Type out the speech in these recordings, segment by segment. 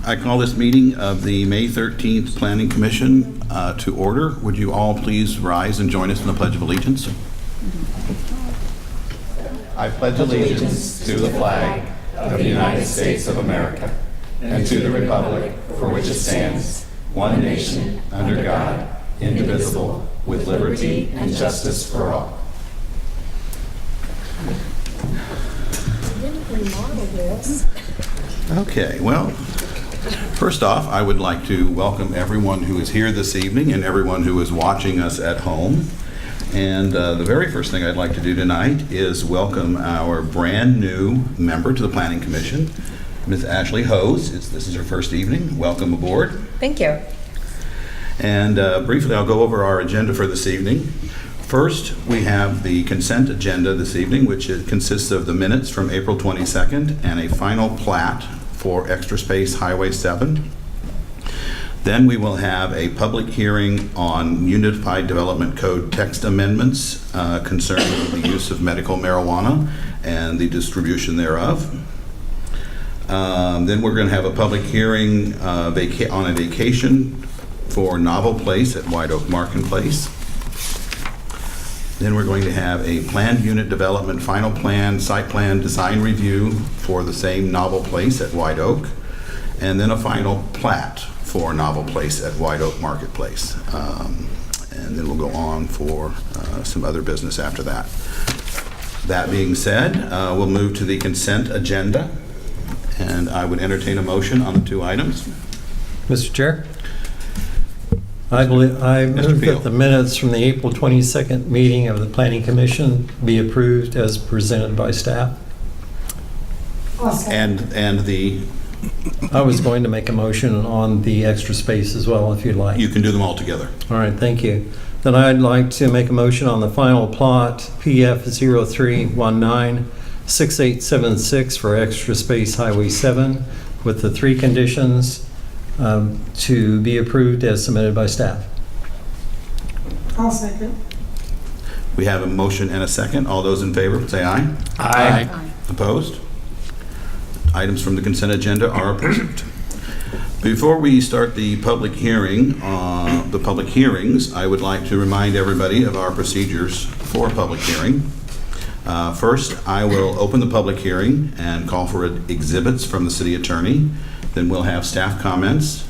I call this meeting of the May 13th Planning Commission to order. Would you all please rise and join us in the Pledge of Allegiance? I pledge allegiance to the flag of the United States of America and to the republic for which it stands, one nation, under God, indivisible, with liberty and justice for all. Okay, well, first off, I would like to welcome everyone who is here this evening and everyone who is watching us at home. And the very first thing I'd like to do tonight is welcome our brand new member to the Planning Commission, Ms. Ashley Hose. This is her first evening. Welcome aboard. Thank you. And briefly, I'll go over our agenda for this evening. First, we have the consent agenda this evening, which consists of the minutes from April 22nd and a final plat for Extra Space Highway 7. Then we will have a public hearing on Unified Development Code text amendments concerning the use of medical marijuana and the distribution thereof. Then we're going to have a public hearing on a vacation for Novel Place at White Oak Marketplace. Then we're going to have a planned unit development final plan, site plan design review for the same Novel Place at White Oak, and then a final plat for Novel Place at White Oak Marketplace. And then we'll go on for some other business after that. That being said, we'll move to the consent agenda, and I would entertain a motion on the two items. Mr. Chair, I move that the minutes from the April 22nd meeting of the Planning Commission be approved as presented by staff. And the... I was going to make a motion on the extra space as well, if you'd like. You can do them all together. All right, thank you. Then I'd like to make a motion on the final plot, PF 03196876 for Extra Space Highway 7, with the three conditions to be approved as submitted by staff. I'll second. We have a motion and a second. All those in favor, say aye. Aye. Opposed? Items from the consent agenda are approved. Before we start the public hearings, I would like to remind everybody of our procedures for a public hearing. First, I will open the public hearing and call for exhibits from the city attorney. Then we'll have staff comments,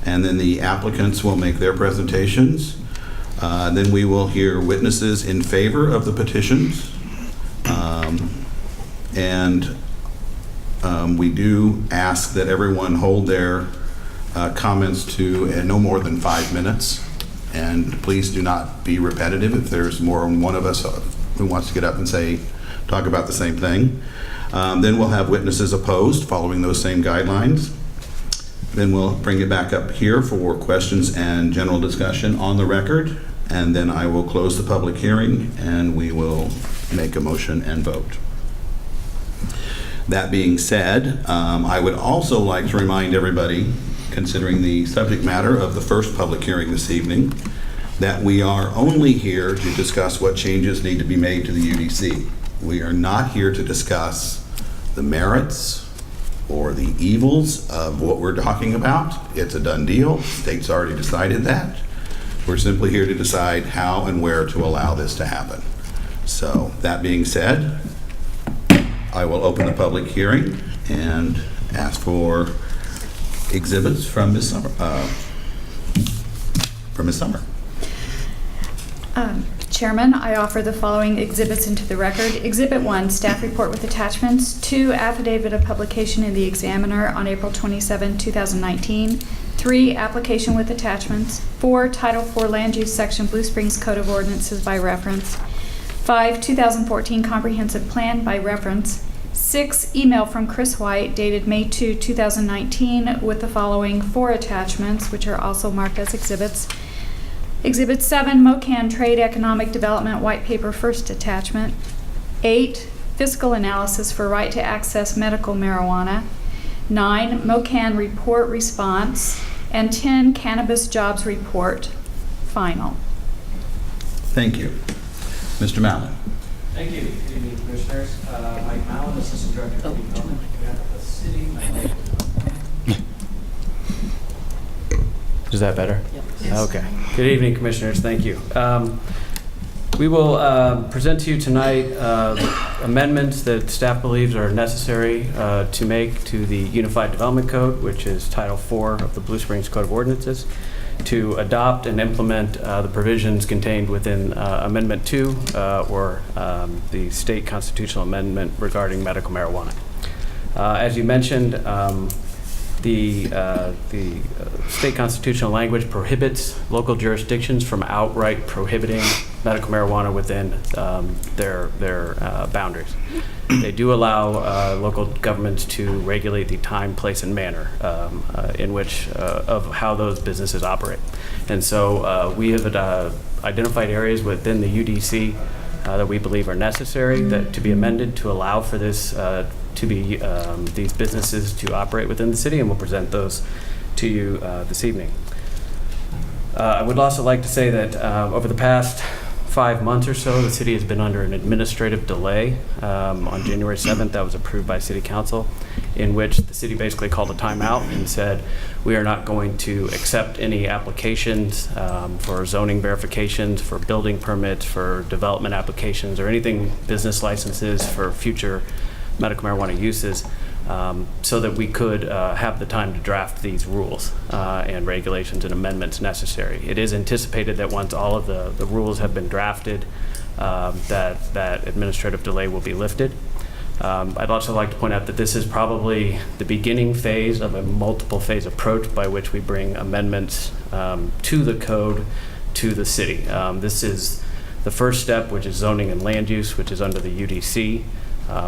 and then the applicants will make their presentations. Then we will hear witnesses in favor of the petitions. We do ask that everyone hold their comments to no more than 5 minutes. And please do not be repetitive if there's more than one of us who wants to get up and talk about the same thing. Then we'll have witnesses opposed following those same guidelines. Then we'll bring it back up here for questions and general discussion on the record. And then I will close the public hearing and we will make a motion and vote. That being said, I would also like to remind everybody, considering the subject matter of the first public hearing this evening, that we are only here to discuss what changes need to be made to the UDC. We are not here to discuss the merits or the evils of what we're talking about. It's a done deal. The state's already decided that. We're simply here to decide how and where to allow this to happen. So that being said, I will open the public hearing and ask for exhibits from Ms. Summer. Chairman, I offer the following exhibits into the record. Exhibit 1, staff report with attachments. 2, affidavit of publication in the Examiner on April 27, 2019. 3, application with attachments. 4, Title IV Land Use Section Blue Springs Code of Ordinances by reference. 5, 2014 Comprehensive Plan by reference. 6, email from Chris White dated May 2, 2019 with the following 4 attachments, which are also marked as exhibits. Exhibit 7, MOCAN Trade Economic Development White Paper First Attachment. 8, Fiscal Analysis for Right to Access Medical Marijuana. 9, MOCAN Report Response. And 10, Cannabis Jobs Report Final. Thank you. Mr. Mallon. Thank you. Good evening, Commissioners. Mike Mallon, Assistant Director of Development at the City. Is that better? Okay. Good evening, Commissioners. Thank you. We will present to you tonight amendments that staff believes are necessary to make to the Unified Development Code, which is Title IV of the Blue Springs Code of Ordinances, to adopt and implement the provisions contained within Amendment 2 or the state constitutional amendment regarding medical marijuana. As you mentioned, the state constitutional language prohibits local jurisdictions from outright prohibiting medical marijuana within their boundaries. They do allow local governments to regulate the time, place, and manner in which of how those businesses operate. And so we have identified areas within the UDC that we believe are necessary to be amended to allow for this to be these businesses to operate within the city, and we'll present those to you this evening. I would also like to say that over the past 5 months or so, the city has been under an administrative delay. On January 7th, that was approved by City Council, in which the city basically called a timeout and said, we are not going to accept any applications for zoning verifications, for building permits, for development applications, or anything business licenses for future medical marijuana uses, so that we could have the time to draft these rules and regulations and amendments necessary. It is anticipated that once all of the rules have been drafted, that administrative delay will be lifted. I'd also like to point out that this is probably the beginning phase of a multiple phase approach by which we bring amendments to the code to the city. This is the first step, which is zoning and land use, which is under the UDC,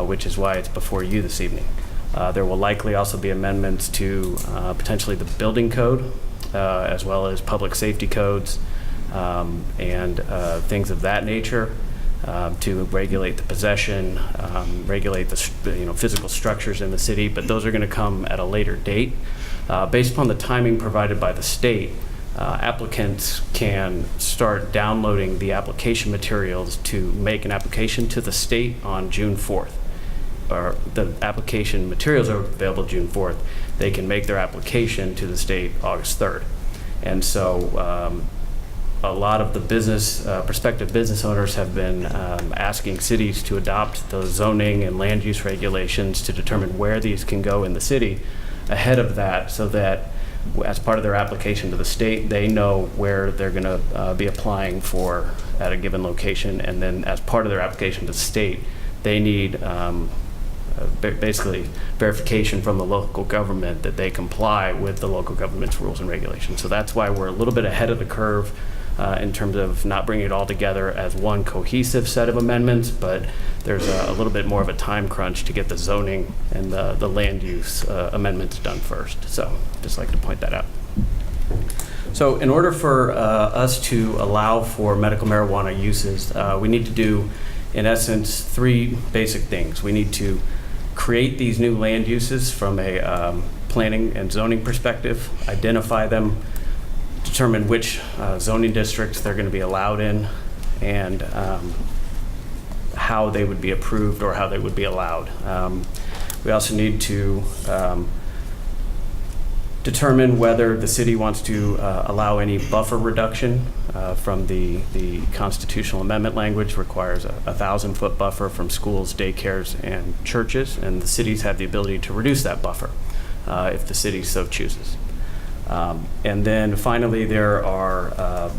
which is why it's before you this evening. There will likely also be amendments to potentially the building code, as well as public safety codes and things of that nature to regulate the possession, regulate the physical structures in the city, but those are going to come at a later date. Based upon the timing provided by the state, applicants can start downloading the application materials to make an application to the state on June 4th. Or the application materials are available June 4th. They can make their application to the state August 3rd. And so a lot of the prospective business owners have been asking cities to adopt those zoning and land use regulations to determine where these can go in the city ahead of that, so that as part of their application to the state, they know where they're going to be applying for at a given location. And then as part of their application to the state, they need basically verification from the local government that they comply with the local government's rules and regulations. So that's why we're a little bit ahead of the curve in terms of not bringing it all together as one cohesive set of amendments, but there's a little bit more of a time crunch to get the zoning and the land use amendments done first. So just like to point that out. So in order for us to allow for medical marijuana uses, we need to do, in essence, 3 basic things. We need to create these new land uses from a planning and zoning perspective, identify them, determine which zoning districts they're going to be allowed in, and how they would be approved or how they would be allowed. We also need to determine whether the city wants to allow any buffer reduction from the constitutional amendment language requires a 1,000-foot buffer from schools, daycares, and churches, and the cities have the ability to reduce that buffer if the city so chooses. And then finally, there are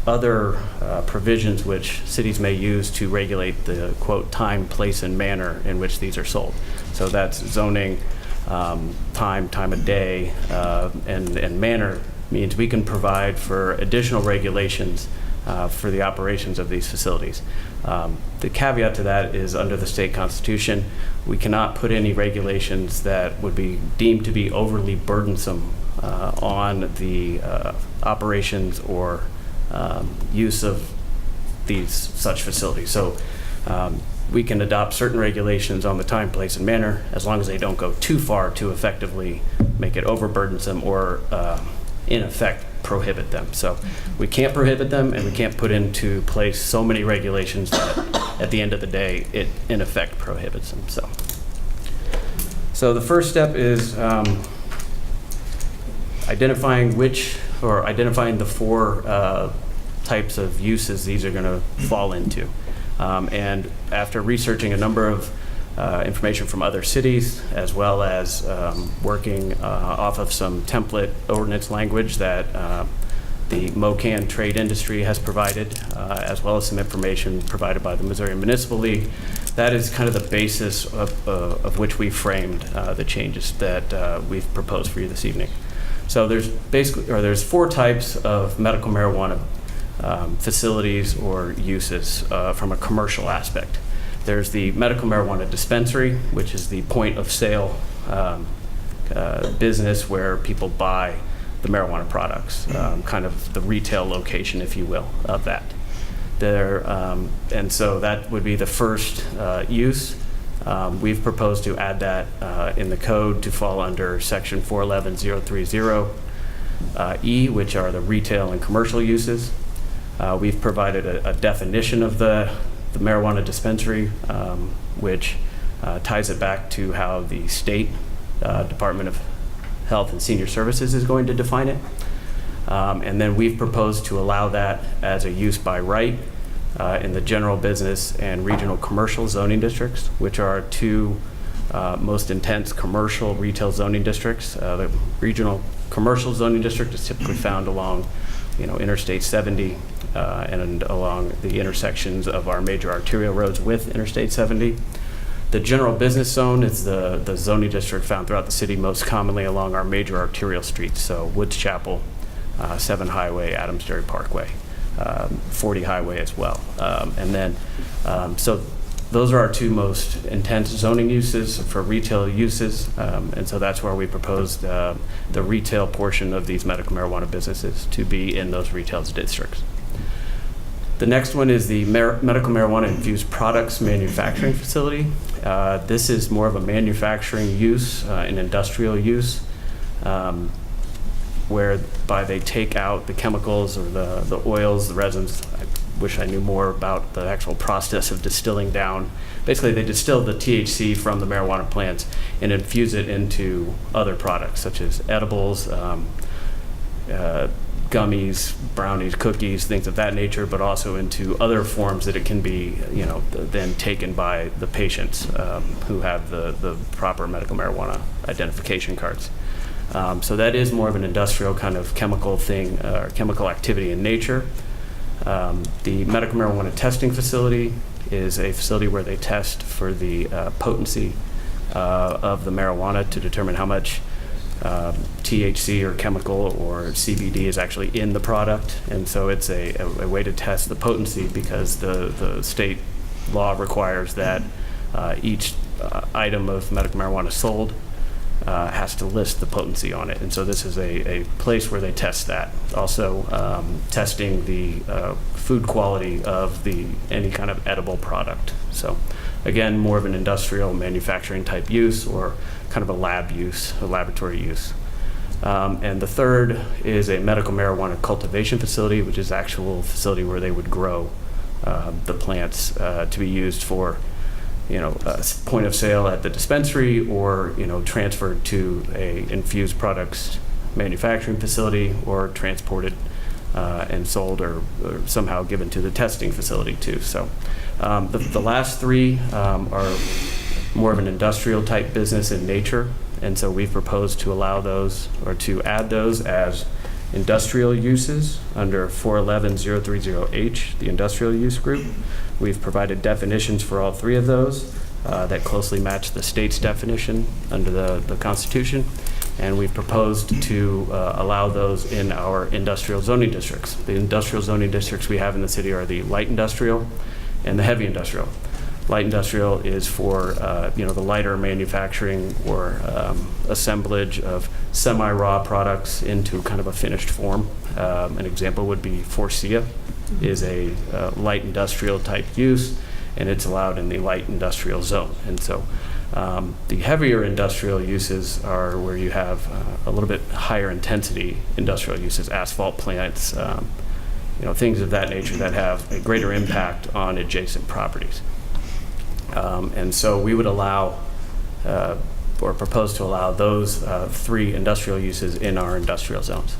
other provisions which cities may use to regulate the, quote, time, place, and manner in which these are sold. So that's zoning, time of day, and manner means we can provide for additional regulations for the operations of these facilities. The caveat to that is under the state constitution, we cannot put any regulations that would be deemed to be overly burdensome on the operations or use of these such facilities. So we can adopt certain regulations on the time, place, and manner as long as they don't go too far to effectively make it overburdensome or in effect prohibit them. So we can't prohibit them, and we can't put into place so many regulations that at the end of the day it in effect prohibits them. So the first step is identifying the four types of uses these are going to fall into. And after researching a number of information from other cities, as well as working off of some template ordinance language that the MOCAN trade industry has provided, as well as some information provided by the Missouri Municipal League. That is kind of the basis of which we framed the changes that we've proposed for you this evening. So there's four types of medical marijuana facilities or uses from a commercial aspect. There's the medical marijuana dispensary, which is the point of sale business where people buy the marijuana products, kind of the retail location, if you will, of that. And so that would be the first use. We've proposed to add that in the code to fall under section 411030E, which are the retail and commercial uses. We've provided a definition of the marijuana dispensary, which ties it back to how the state Department of Health and Senior Services is going to define it. And then we've proposed to allow that as a use by right in the general business and regional commercial zoning districts, which are our two most intense commercial retail zoning districts. The regional commercial zoning district is typically found along Interstate 70 and along the intersections of our major arterial roads with Interstate 70. The general business zone is the zoning district found throughout the city, most commonly along our major arterial streets, so Woods Chapel, 7 Highway, Adams-Dairy Parkway, 40 Highway as well. So those are our two most intense zoning uses for retail uses, and so that's where we proposed the retail portion of these medical marijuana businesses to be in those retail districts. The next one is the medical marijuana infused products manufacturing facility. This is more of a manufacturing use, an industrial use, whereby they take out the chemicals or the oils, the resins. I wish I knew more about the actual process of distilling down. Basically, they distill the THC from the marijuana plants and infuse it into other products, such as edibles, gummies, brownies, cookies, things of that nature, but also into other forms that it can be, then taken by the patients who have the proper medical marijuana identification cards. So that is more of an industrial kind of chemical thing, or chemical activity in nature. The medical marijuana testing facility is a facility where they test for the potency of the marijuana to determine how much THC or chemical or CBD is actually in the product. And so it's a way to test the potency, because the state law requires that each item of medical marijuana sold has to list the potency on it. And so this is a place where they test that. Also testing the food quality of any kind of edible product. So again, more of an industrial manufacturing type use, or kind of a lab use, a laboratory use. And the third is a medical marijuana cultivation facility, which is actual facility where they would grow the plants to be used for point of sale at the dispensary, or transferred to a infused products manufacturing facility, or transported and sold, or somehow given to the testing facility too. So the last three are more of an industrial type business in nature, and so we've proposed to allow those, or to add those as industrial uses under 411030H, the industrial use group. We've provided definitions for all three of those that closely match the state's definition under the Constitution, and we've proposed to allow those in our industrial zoning districts. The industrial zoning districts we have in the city are the light industrial and the heavy industrial. Light industrial is for the lighter manufacturing or assemblage of semi-raw products into kind of a finished form. An example would be Forcia, is a light industrial type use, and it's allowed in the light industrial zone. And so the heavier industrial uses are where you have a little bit higher intensity industrial uses, asphalt plants, things of that nature that have a greater impact on adjacent properties. And so we would allow, or propose to allow those 3 industrial uses in our industrial zones.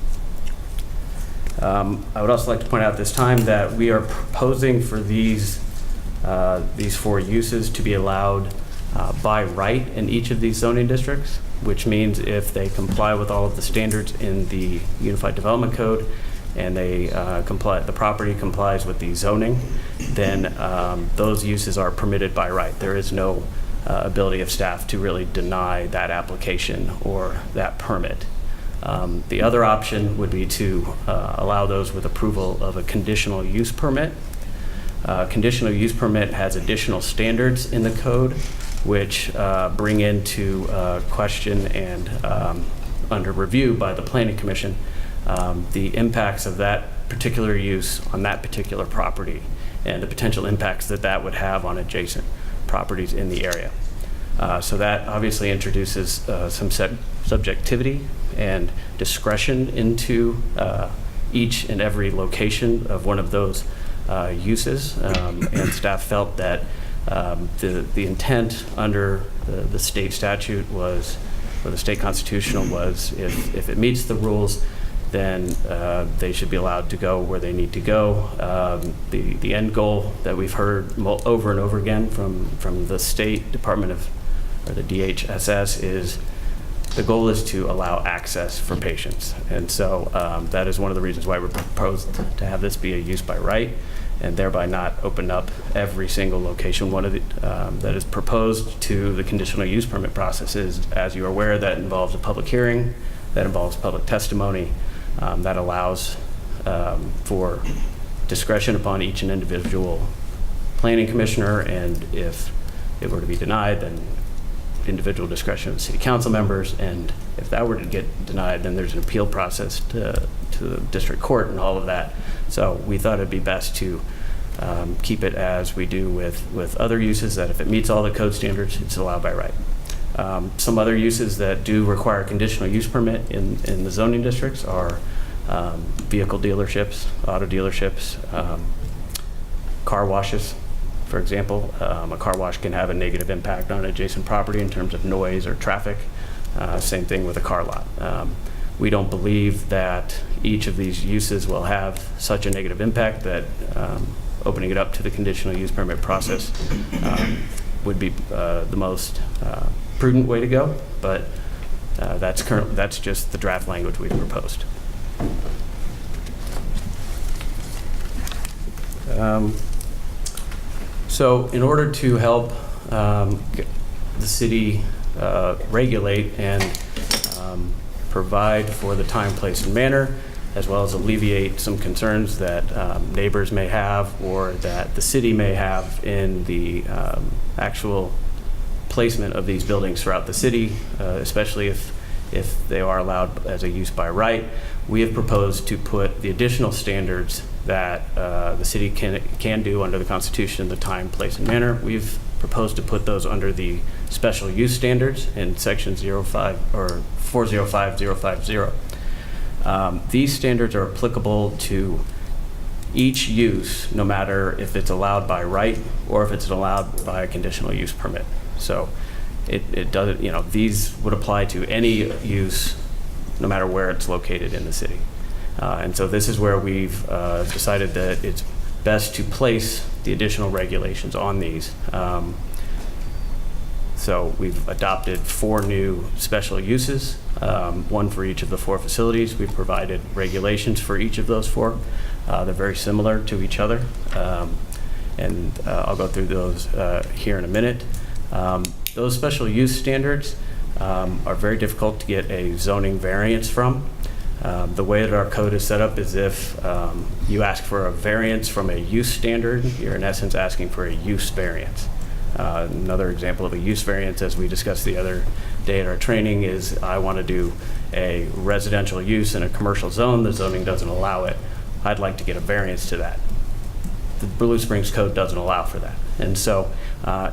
I would also like to point out this time that we are proposing for these 4 uses to be allowed by right in each of these zoning districts, which means if they comply with all of the standards in the Unified Development Code and they the property complies with the zoning, then those uses are permitted by right. There is no ability of staff to really deny that application or that permit. The other option would be to allow those with approval of a conditional use permit. Conditional use permit has additional standards in the code which bring into question and under review by the Planning Commission the impacts of that particular use on that particular property and the potential impacts that that would have on adjacent properties in the area. So that obviously introduces some subjectivity and discretion into each and every location of one of those uses. And staff felt that the intent under the state statute was, or the state constitutional was, if it meets the rules, then they should be allowed to go where they need to go. The end goal that we've heard over and over again from the State Department of, or the DHSS, is the goal is to allow access for patients. And so that is one of the reasons why we proposed to have this be a use by right and thereby not open up every single location. One of the, that is proposed to the conditional use permit process is, as you are aware, that involves a public hearing, that involves public testimony, that allows for discretion upon each and individual planning commissioner, and if it were to be denied, then individual discretion of city council members, and if that were to get denied, then there's an appeal process to the district court and all of that. So we thought it'd be best to keep it as we do with other uses, that if it meets all the code standards, it's allowed by right. Some other uses that do require a conditional use permit in the zoning districts are vehicle dealerships, auto dealerships, car washes. For example, a car wash can have a negative impact on adjacent property in terms of noise or traffic. Same thing with a car lot. We don't believe that each of these uses will have such a negative impact that opening it up to the conditional use permit process would be the most prudent way to go, but that's just the draft language we've proposed. So in order to help the city regulate and provide for the time, place, and manner, as well as alleviate some concerns that neighbors may have or that the city may have in the actual placement of these buildings throughout the city, especially if they are allowed as a use by right, we have proposed to put the additional standards that the city can do under the Constitution, the time, place, and manner. We've proposed to put those under the special use standards in section 05 or 405050. These standards are applicable to each use, no matter if it's allowed by right or if it's allowed by a conditional use permit. So it does, these would apply to any use, no matter where it's located in the city. And so this is where we've decided that it's best to place the additional regulations on these. So we've adopted 4 new special uses, one for each of the 4 facilities. We've provided regulations for each of those 4. They're very similar to each other. And I'll go through those here in a minute. Those special use standards are very difficult to get a zoning variance from. The way that our code is set up is if you ask for a variance from a use standard, you're in essence asking for a use variance. Another example of a use variance, as we discussed the other day at our training, is I want to do a residential use in a commercial zone. The zoning doesn't allow it. I'd like to get a variance to that. The Blue Springs Code doesn't allow for that. And so,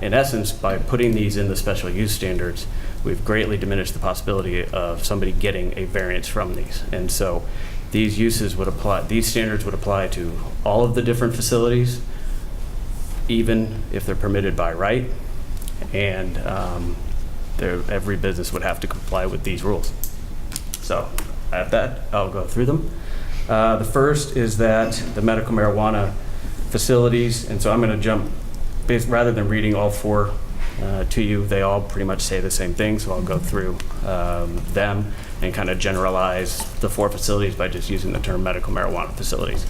in essence, by putting these in the special use standards, we've greatly diminished the possibility of somebody getting a variance from these. And so these uses would apply, these standards would apply to all of the different facilities, even if they're permitted by right. And every business would have to comply with these rules. So at that, I'll go through them. The first is that the medical marijuana facilities, and so I'm going to jump, rather than reading all four to you, they all pretty much say the same thing, so I'll go through them and kind of generalize the four facilities by just using the term medical marijuana facilities.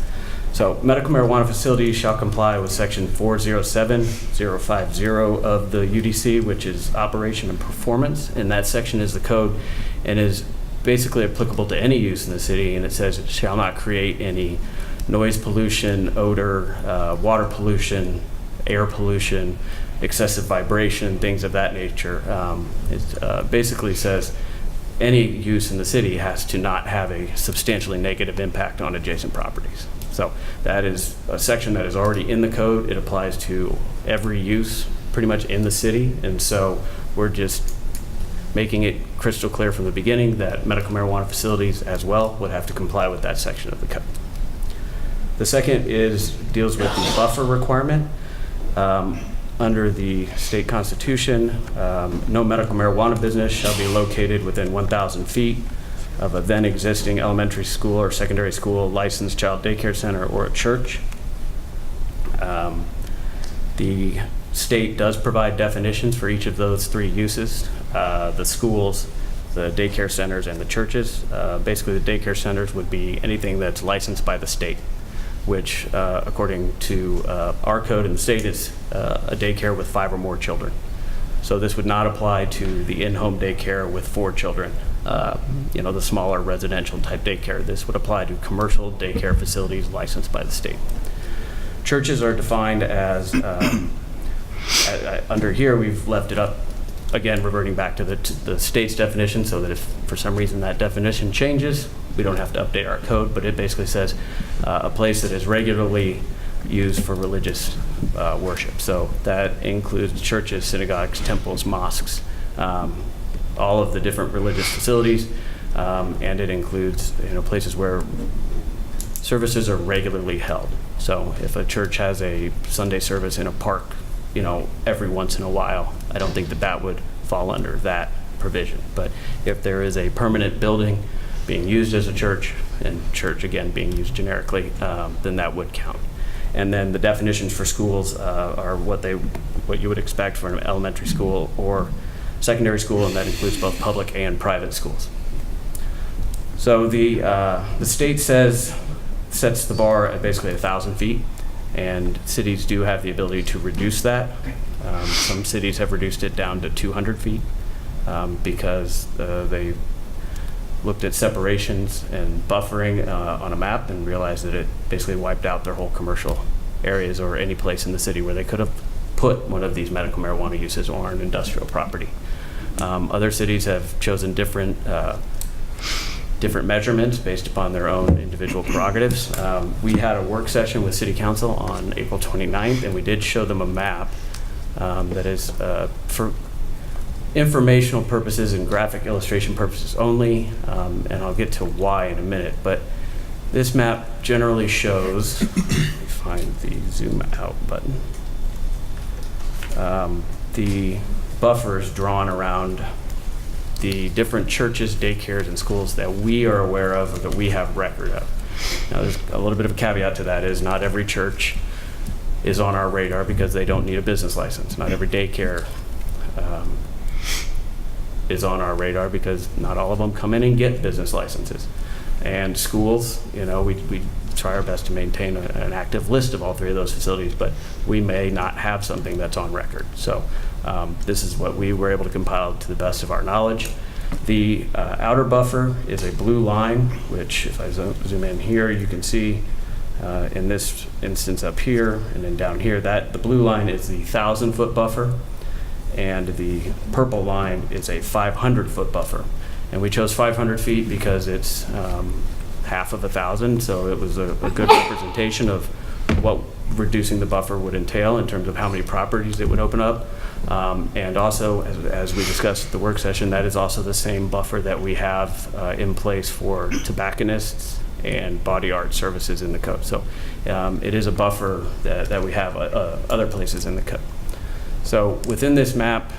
So medical marijuana facilities shall comply with section 407050 of the UDC, which is operation and performance, and that section is the code and is basically applicable to any use in the city, and it says it shall not create any noise pollution, odor, water pollution, air pollution, excessive vibration, things of that nature. It basically says any use in the city has to not have a substantially negative impact on adjacent properties. So that is a section that is already in the code. It applies to every use pretty much in the city, and so we're just making it crystal clear from the beginning that medical marijuana facilities as well would have to comply with that section of the code. The second deals with the buffer requirement. Under the state constitution, no medical marijuana business shall be located within 1,000 feet of a then existing elementary school or secondary school, licensed child daycare center, or a church. The state does provide definitions for each of those three uses, the schools, the daycare centers, and the churches. Basically, the daycare centers would be anything that's licensed by the state, which according to our code in the state is a daycare with 5 or more children. So this would not apply to the in-home daycare with 4 children, the smaller residential type daycare. This would apply to commercial daycare facilities licensed by the state. Churches are defined as, under here we've left it up, again, reverting back to the state's definition, so that if for some reason that definition changes, we don't have to update our code, but it basically says a place that is regularly used for religious worship. So that includes churches, synagogues, temples, mosques, all of the different religious facilities, and it includes places where services are regularly held. So if a church has a Sunday service in a park, every once in a while, I don't think that would fall under that provision. But if there is a permanent building being used as a church, and church again being used generically, then that would count. And then the definitions for schools are what you would expect for an elementary school or secondary school, and that includes both public and private schools. So the state sets the bar at basically 1,000 feet, and cities do have the ability to reduce that. Some cities have reduced it down to 200 feet because they looked at separations and buffering on a map and realized that it basically wiped out their whole commercial areas or any place in the city where they could have put one of these medical marijuana uses or an industrial property. Other cities have chosen different measurements based upon their own individual prerogatives. We had a work session with City Council on April 29th, and we did show them a map that is for informational purposes and graphic illustration purposes only, and I'll get to why in a minute, but this map generally shows, let me find the zoom out button, the buffers drawn around the different churches, daycares, and schools that we are aware of or that we have record of. Now, there's a little bit of a caveat to that is not every church is on our radar because they don't need a business license. Not every daycare is on our radar because not all of them come in and get business licenses. And schools, we try our best to maintain an active list of all three of those facilities, but we may not have something that's on record. So this is what we were able to compile to the best of our knowledge. The outer buffer is a blue line, which if I zoom in here, you can see in this instance up here and then down here, that the blue line is the 1,000-foot buffer, and the purple line is a 500-foot buffer. And we chose 500 feet because it's half of 1,000, so it was a good representation of what reducing the buffer would entail in terms of how many properties it would open up. And also, as we discussed at the work session, that is also the same buffer that we have in place for tobacconists and body art services in the code. So it is a buffer that we have other places in the code. So within this map,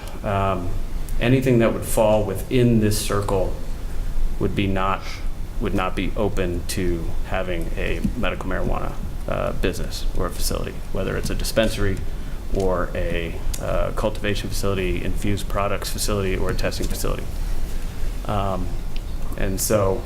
anything that would fall within this circle would not be open to having a medical marijuana business or a facility, whether it's a dispensary or a cultivation facility, infused products facility, or a testing facility. And so,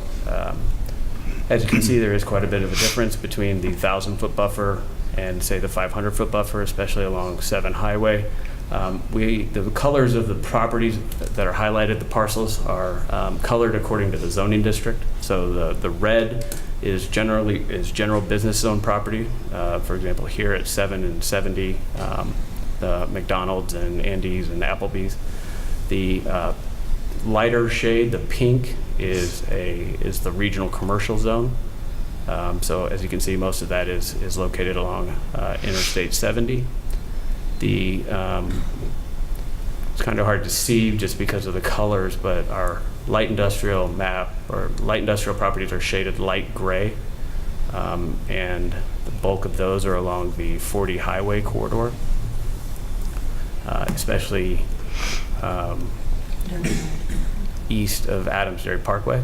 as you can see, there is quite a bit of a difference between the 1,000-foot buffer and, say, the 500-foot buffer, especially along 7 Highway. The colors of the properties that are highlighted, the parcels, are colored according to the zoning district. So the red is general business zone property. For example, here at 7 and 70, the McDonald's and Andy's and Applebee's. The lighter shade, the pink, is the regional commercial zone. So as you can see, most of that is located along Interstate 70. It's kind of hard to see just because of the colors, but our light industrial map, or light industrial properties, are shaded light gray, and the bulk of those are along the 40 Highway corridor, especially east of Adamsbury Parkway.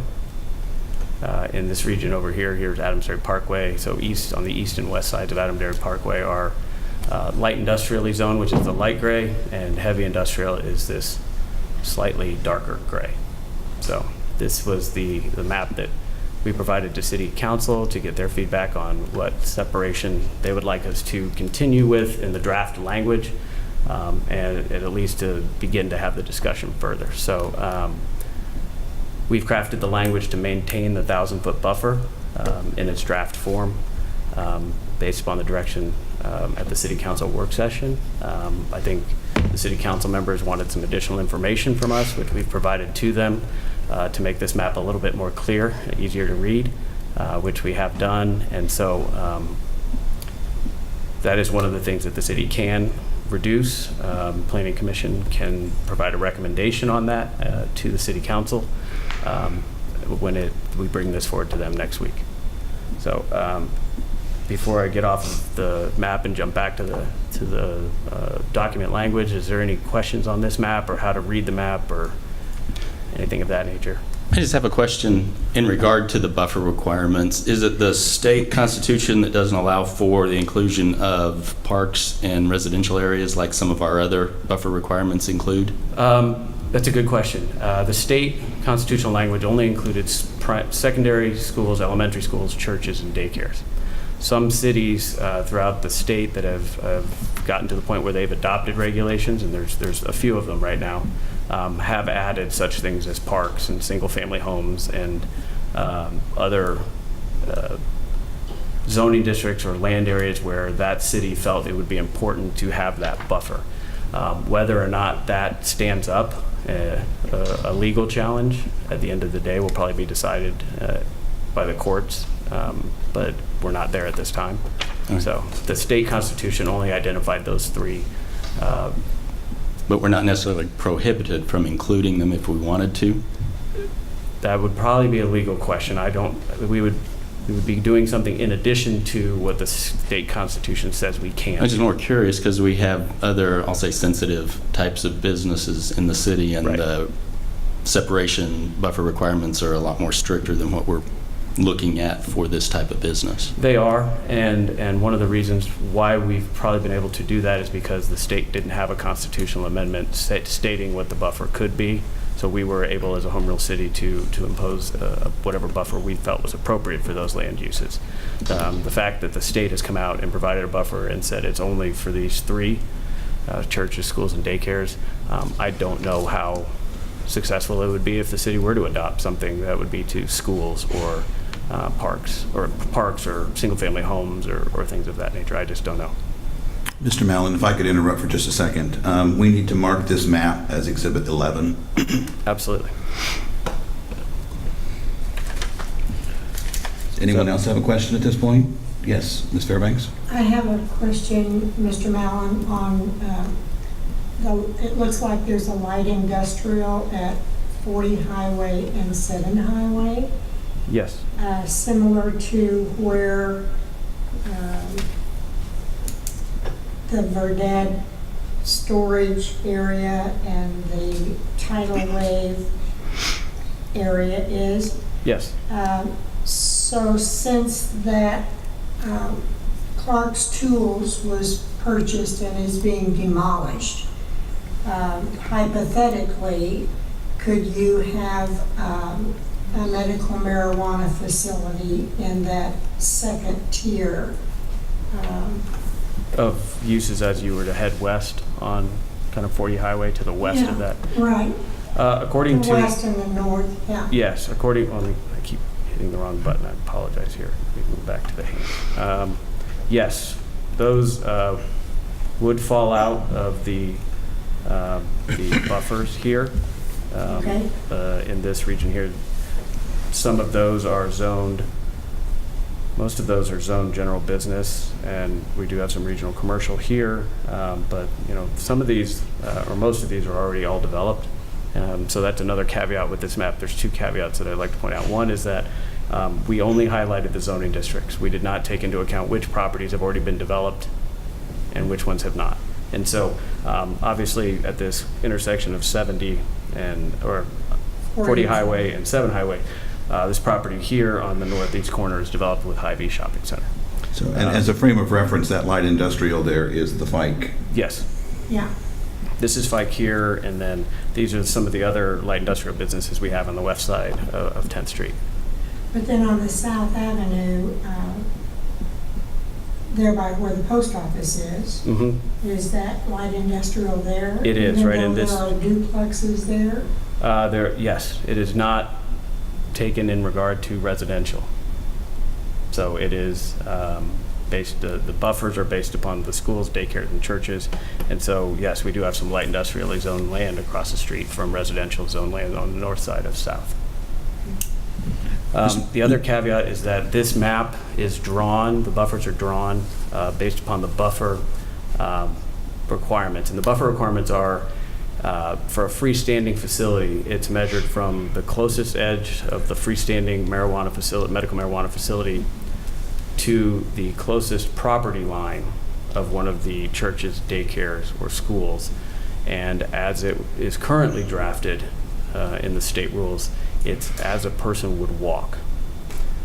In this region over here, here's Adamsbury Parkway. So on the east and west sides of Adamsbury Parkway are light industrially zoned, which is the light gray, and heavy industrial is this slightly darker gray. So this was the map that we provided to City Council to get their feedback on what separation they would like us to continue with in the draft language, and at least to begin to have the discussion further. So we've crafted the language to maintain the 1,000-foot buffer in its draft form, based upon the direction at the City Council work session. I think the City Council members wanted some additional information from us, which we've provided to them to make this map a little bit more clear, easier to read, which we have done. And so that is one of the things that the city can reduce. Planning Commission can provide a recommendation on that to the City Council when we bring this forward to them next week. So before I get off of the map and jump back to the document language, is there any questions on this map or how to read the map or anything of that nature? I just have a question in regard to the buffer requirements. Is it the state constitution that doesn't allow for the inclusion of parks and residential areas like some of our other buffer requirements include? That's a good question. The state constitutional language only included secondary schools, elementary schools, churches, and daycares. Some cities throughout the state that have gotten to the point where they've adopted regulations, and there's a few of them right now, have added such things as parks and single-family homes and other zoning districts or land areas where that city felt it would be important to have that buffer. Whether or not that stands up a legal challenge at the end of the day will probably be decided by the courts, but we're not there at this time. Okay. So the state constitution only identified those three. But we're not necessarily prohibited from including them if we wanted to? That would probably be a legal question. We would be doing something in addition to what the state constitution says we can. I'm just more curious because we have other, I'll say, sensitive types of businesses in the city, and Right. the separation buffer requirements are a lot more stricter than what we're looking at for this type of business. They are, and one of the reasons why we've probably been able to do that is because the state didn't have a constitutional amendment stating what the buffer could be. So we were able, as a home rule city, to impose whatever buffer we felt was appropriate for those land uses. The fact that the state has come out and provided a buffer and said it's only for these three, churches, schools, and daycares, I don't know how successful it would be if the city were to adopt something that would be to schools or parks or single-family homes or things of that nature. I just don't know. Mr. Mallon, if I could interrupt for just a second. We need to mark this map as Exhibit 11. Absolutely. Does anyone else have a question at this point? Yes, Ms. Fairbanks? I have a question, Mr. Mallon, on, it looks like there's a light industrial at 40 Highway and 7 Highway, Yes. similar to where the Verdad storage area and the tidal wave area is. Yes. So since that Clark's Tools was purchased and is being demolished, hypothetically, could you have a medical marijuana facility in that second tier? Of uses as you were to head west on kind of 40 Highway to the west of that. Right, According the to... west and the north, yeah. Yes, according, I keep hitting the wrong button, I apologize here. We move back to the hand. Yes, those would fall out of the buffers here. Okay. In this region here. Some of those are zoned, most of those are zoned general business, and we do have some regional commercial here, but some of these, or most of these are already all developed. So that's another caveat with this map. There's two caveats that I'd like to point out. One is that we only highlighted the zoning districts. We did not take into account which properties have already been developed and which ones have not. And so obviously at this intersection of 70 or 40 Highway and 7 Highway, this property here on the northeast corner is developed with Hy-Vee Shopping Center. So, and as a frame of reference, that light industrial there is the Fike. Yes. Yeah. This is Fike here, and then these are some of the other light industrial businesses we have on the west side of 10th Street. But then on the South Avenue, there by where the post office is, is that light industrial there? It is, even right in though this- there are duplexes there? Yes, it is not taken in regard to residential. So it is the buffers are based upon the schools, daycares, and churches. And so, yes, we do have some light industrially zoned land across the street from residential zoned land on the north side of South. The other caveat is that this map is drawn, the buffers are drawn based upon the buffer requirements. And the buffer requirements are for a freestanding facility, it's measured from the closest edge of the freestanding medical marijuana facility to the closest property line of one of the churches, daycares, or schools. And as it is currently drafted in the state rules, it's as a person would walk.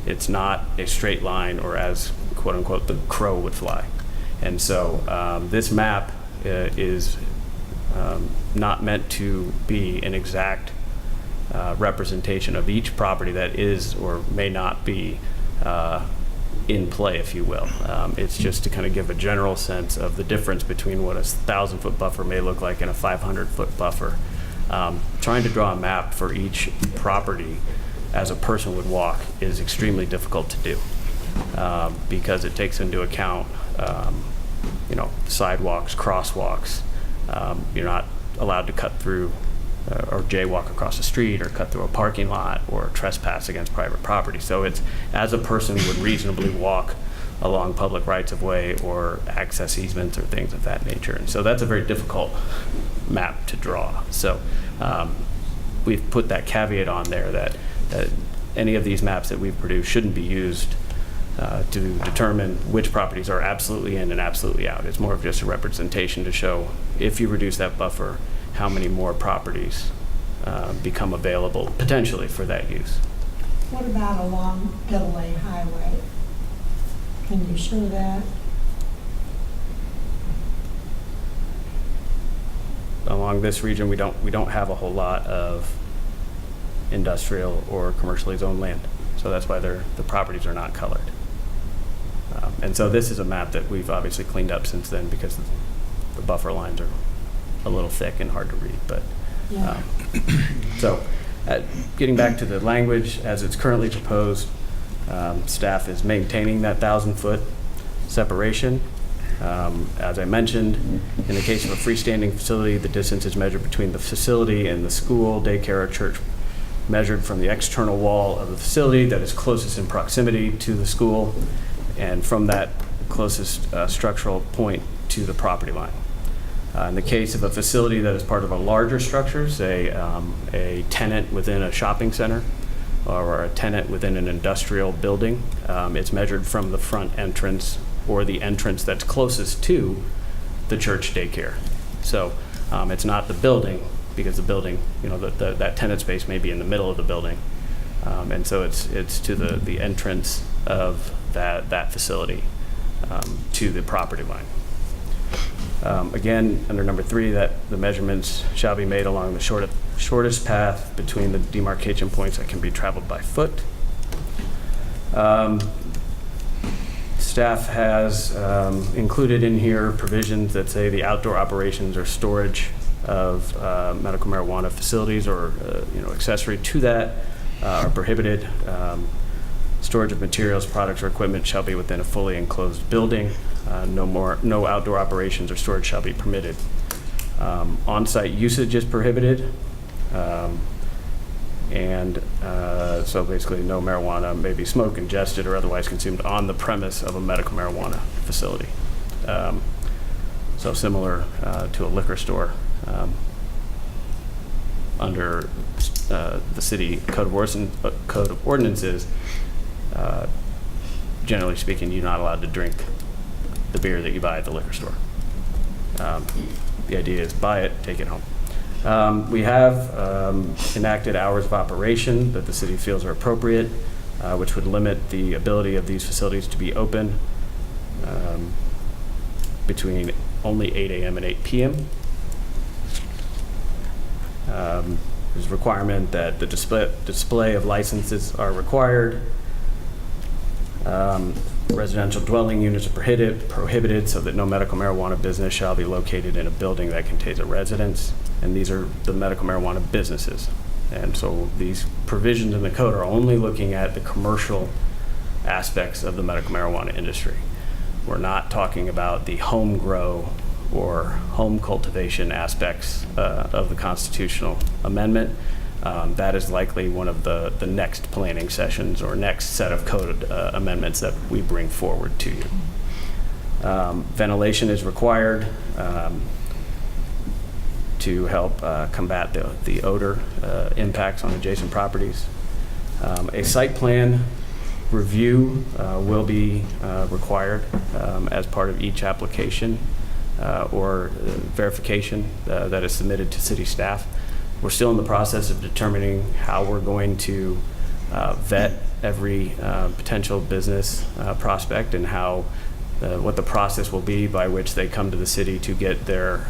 It's not a straight line or as, quote unquote, the crow would fly. And so this map is not meant to be an exact representation of each property that is or may not be in play, if you will. It's just to kind of give a general sense of the difference between what a 1,000-foot buffer may look like and a 500-foot buffer. Trying to draw a map for each property as a person would walk is extremely difficult to do because it takes into account sidewalks, crosswalks. You're not allowed to cut through or jaywalk across the street or cut through a parking lot or trespass against private property. So it's as a person would reasonably walk along public rights of way or access easements or things of that nature. And so that's a very difficult map to draw. So we've put that caveat on there that any of these maps that we've produced shouldn't be used to determine which properties are absolutely in and absolutely out. It's more of just a representation to show if you reduce that buffer, how many more properties become available potentially for that use. What about along AA Highway? Can you show that? Along this region, we don't have a whole lot of industrial or commercially zoned land, so that's why the properties are not colored. And so this is a map that we've obviously cleaned up since then because the buffer lines are a little thick and hard to read. But Yeah. so, getting back to the language as it's currently proposed, staff is maintaining that 1,000-foot separation. As I mentioned, in the case of a freestanding facility, the distance is measured between the facility and the school, daycare, or church, measured from the external wall of the facility that is closest in proximity to the school, and from that closest structural point to the property line. In the case of a facility that is part of a larger structure, say a tenant within a shopping center or a tenant within an industrial building, it's measured from the front entrance or the entrance that's closest to the church daycare. So it's not the building, because the building, that tenant space may be in the middle of the building. And so it's to the entrance of that facility to the property line. Again, under number 3, that the measurements shall be made along the shortest path between the demarcation points that can be traveled by foot. Staff has included in here provisions that say the outdoor operations or storage of medical marijuana facilities or accessory to that are prohibited. Storage of materials, products, or equipment shall be within a fully enclosed building. No outdoor operations or storage shall be permitted. On-site usage is prohibited. So basically no marijuana may be smoked, ingested, or otherwise consumed on the premise of a medical marijuana facility. So similar to a liquor store. Under the city code of ordinances, generally speaking, you're not allowed to drink the beer that you buy at the liquor store. The idea is buy it, take it home. We have enacted hours of operation that the city feels are appropriate, which would limit the ability of these facilities to be open between only 8 a.m. and 8 p.m. There's a requirement that the display of licenses are required. Residential dwelling units are prohibited so that no medical marijuana business shall be located in a building that contains a residence. And these are the medical marijuana businesses. And so these provisions in the code are only looking at the commercial aspects of the medical marijuana industry. We're not talking about the home grow or home cultivation aspects of the constitutional amendment. That is likely one of the next planning sessions or next set of code amendments that we bring forward to you. Ventilation is required to help combat the odor impacts on adjacent properties. A site plan review will be required as part of each application or verification that is submitted to city staff. We're still in the process of determining how we're going to vet every potential business prospect and what the process will be by which they come to the city to get their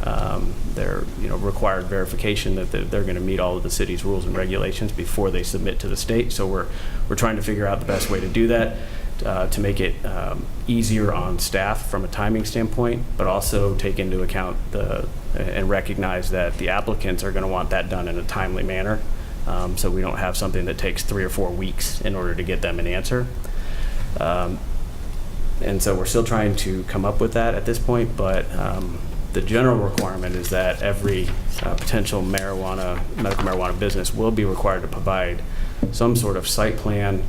required verification that they're going to meet all of the city's rules and regulations before they submit to the state. So we're trying to figure out the best way to do that to make it easier on staff from a timing standpoint, but also take into account and recognize that the applicants are going to want that done in a timely manner. So we don't have something that takes 3 or 4 weeks in order to get them an answer. And so we're still trying to come up with that at this point, but the general requirement is that every potential medical marijuana business will be required to provide some sort of site plan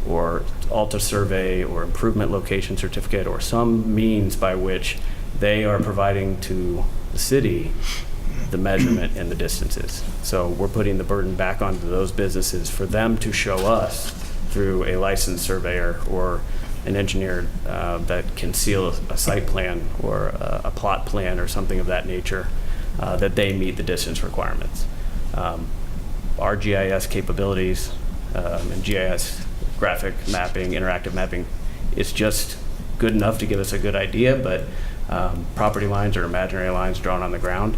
or ALTA survey or improvement location certificate or some means by which they are providing to the city the measurement and the distances. So we're putting the burden back onto those businesses for them to show us through a licensed surveyor or an engineer that can seal a site plan or a plot plan or something of that nature that they meet the distance requirements. Our GIS capabilities and GIS graphic mapping, interactive mapping, it's just good enough to give us a good idea, but property lines are imaginary lines drawn on the ground.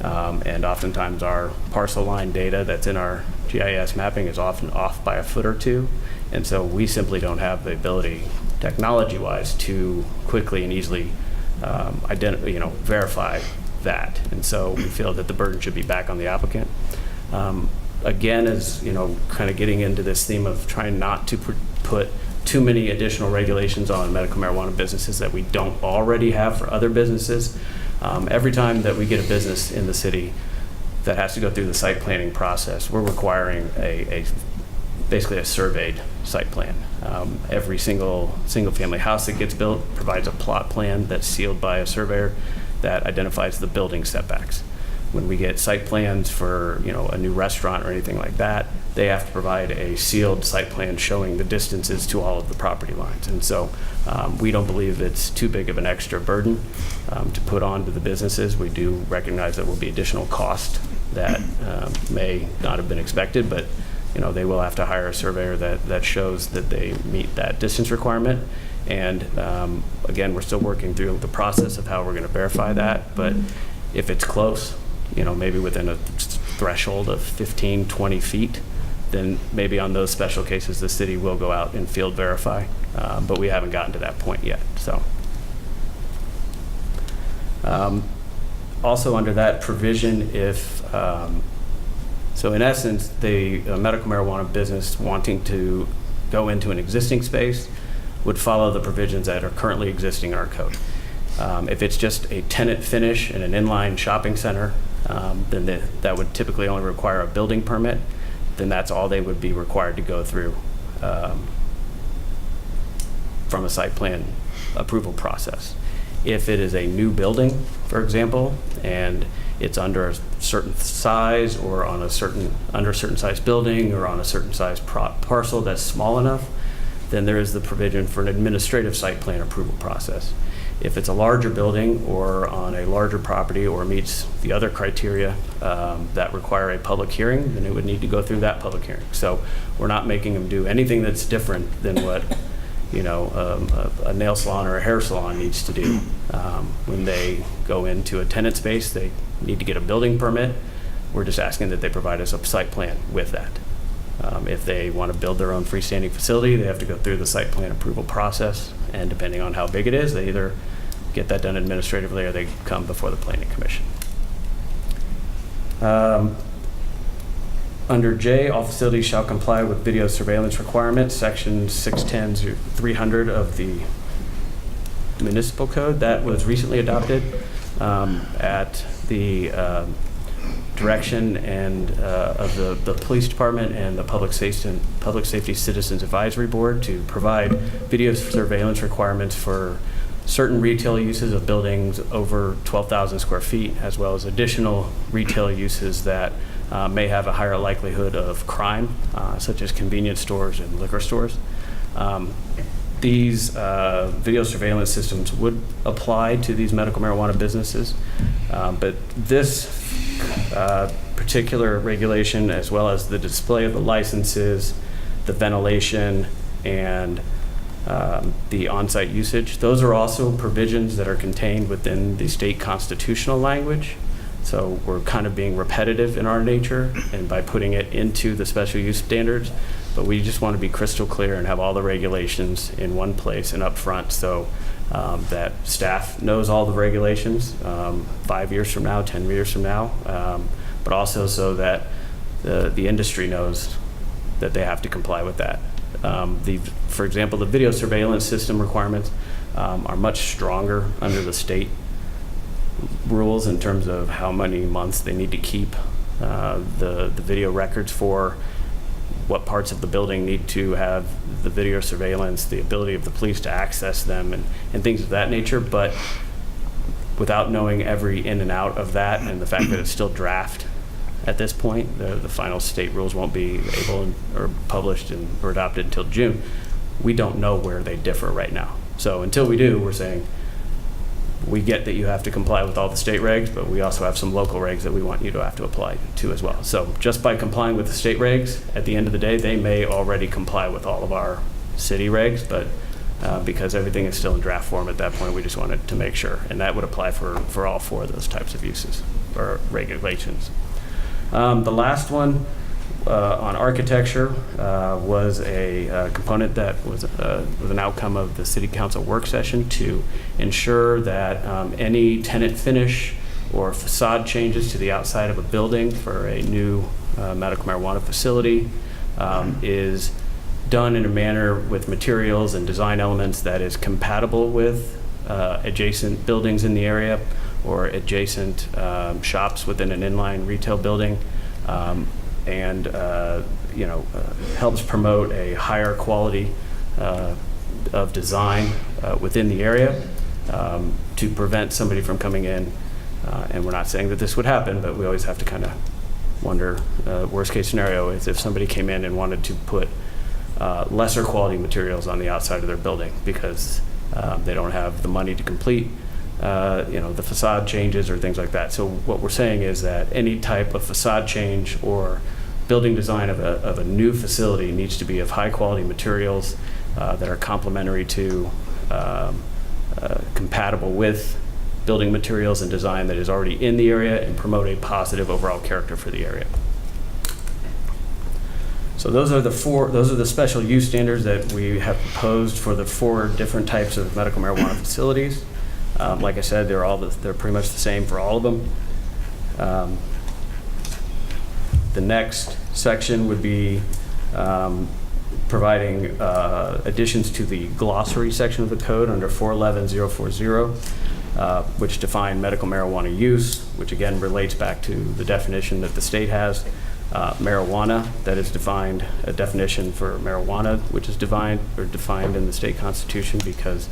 And oftentimes our parcel line data that's in our GIS mapping is often off by a foot or two. And so we simply don't have the ability, technology-wise, to quickly and easily verify that. And so we feel that the burden should be back on the applicant. Again, as kind of getting into this theme of trying not to put too many additional regulations on medical marijuana businesses that we don't already have for other businesses. Every time that we get a business in the city that has to go through the site planning process, we're requiring basically a surveyed site plan. Every single family house that gets built provides a plot plan that's sealed by a surveyor that identifies the building setbacks. When we get site plans for a new restaurant or anything like that, they have to provide a sealed site plan showing the distances to all of the property lines. And so we don't believe it's too big of an extra burden to put on to the businesses. We do recognize there will be additional cost that may not have been expected, but they will have to hire a surveyor that shows that they meet that distance requirement. And again, we're still working through the process of how we're going to verify that. But if it's close, maybe within a threshold of 15, 20 feet, then maybe on those special cases, the city will go out and field verify. But we haven't gotten to that point yet. So also under that provision, so in essence, the medical marijuana business wanting to go into an existing space would follow the provisions that are currently existing in our code. If it's just a tenant finish in an inline shopping center, then that would typically only require a building permit. Then that's all they would be required to go through from a site plan approval process. If it is a new building, for example, and it's under a certain size or on under a certain size building or on a certain size parcel that's small enough, then there is the provision for an administrative site plan approval process. If it's a larger building or on a larger property or meets the other criteria that require a public hearing, then it would need to go through that public hearing. So we're not making them do anything that's different than what a nail salon or a hair salon needs to do. When they go into a tenant space, they need to get a building permit. We're just asking that they provide us a site plan with that. If they want to build their own freestanding facility, they have to go through the site plan approval process. And depending on how big it is, they either get that done administratively or they come before the Planning Commission. Under J, all facilities shall comply with video surveillance requirements, section 610-300 of the municipal code. That was recently adopted at the direction and of the police department and the Public Safety Citizens Advisory Board to provide video surveillance requirements for certain retail uses of buildings over 12,000 square feet, as well as additional retail uses that may have a higher likelihood of crime, such as convenience stores and liquor stores. These video surveillance systems would apply to these medical marijuana businesses, but this particular regulation, as well as the display of the licenses, the ventilation, and the on-site usage, those are also provisions that are contained within the state constitutional language. So we're kind of being repetitive in our nature and by putting it into the special use standards, but we just want to be crystal clear and have all the regulations in one place and up front so that staff knows all the regulations 5 years from now, 10 years from now, but also so that the industry knows that they have to comply with that. For example, the video surveillance system requirements are much stronger under the state rules in terms of how many months they need to keep the video records for, what parts of the building need to have the video surveillance, the ability of the police to access them, and things of that nature. But without knowing every in and out of that, and the fact that it's still draft at this point, the final state rules won't be able or published or adopted until June. We don't know where they differ right now. So until we do, we're saying we get that you have to comply with all the state regs, but we also have some local regs that we want you to have to apply to as well. So just by complying with the state regs, at the end of the day, they may already comply with all of our city regs, but because everything is still in draft form at that point, we just wanted to make sure. And that would apply for all four of those types of uses or regulations. The last one on architecture was a component that was an outcome of the City Council work session to ensure that any tenant finish or facade changes to the outside of a building for a new medical marijuana facility is done in a manner with materials and design elements that is compatible with adjacent buildings in the area or adjacent shops within an inline retail building, and helps promote a higher quality of design within the area to prevent somebody from coming in. And we're not saying that this would happen, but we always have to kind of wonder, worst case scenario is if somebody came in and wanted to put lesser quality materials on the outside of their building because they don't have the money to complete the facade changes or things like that. So what we're saying is that any type of facade change or building design of a new facility needs to be of high quality materials that are complementary to, compatible with building materials and design that is already in the area and promote a positive overall character for the area. So those are the special use standards that we have proposed for the 4 different types of medical marijuana facilities. Like I said, they're pretty much the same for all of them. The next section would be providing additions to the glossary section of the code under 411.040, which define medical marijuana use, which again relates back to the definition that the state has. Marijuana, that is defined, a definition for marijuana, which is defined in the state constitution because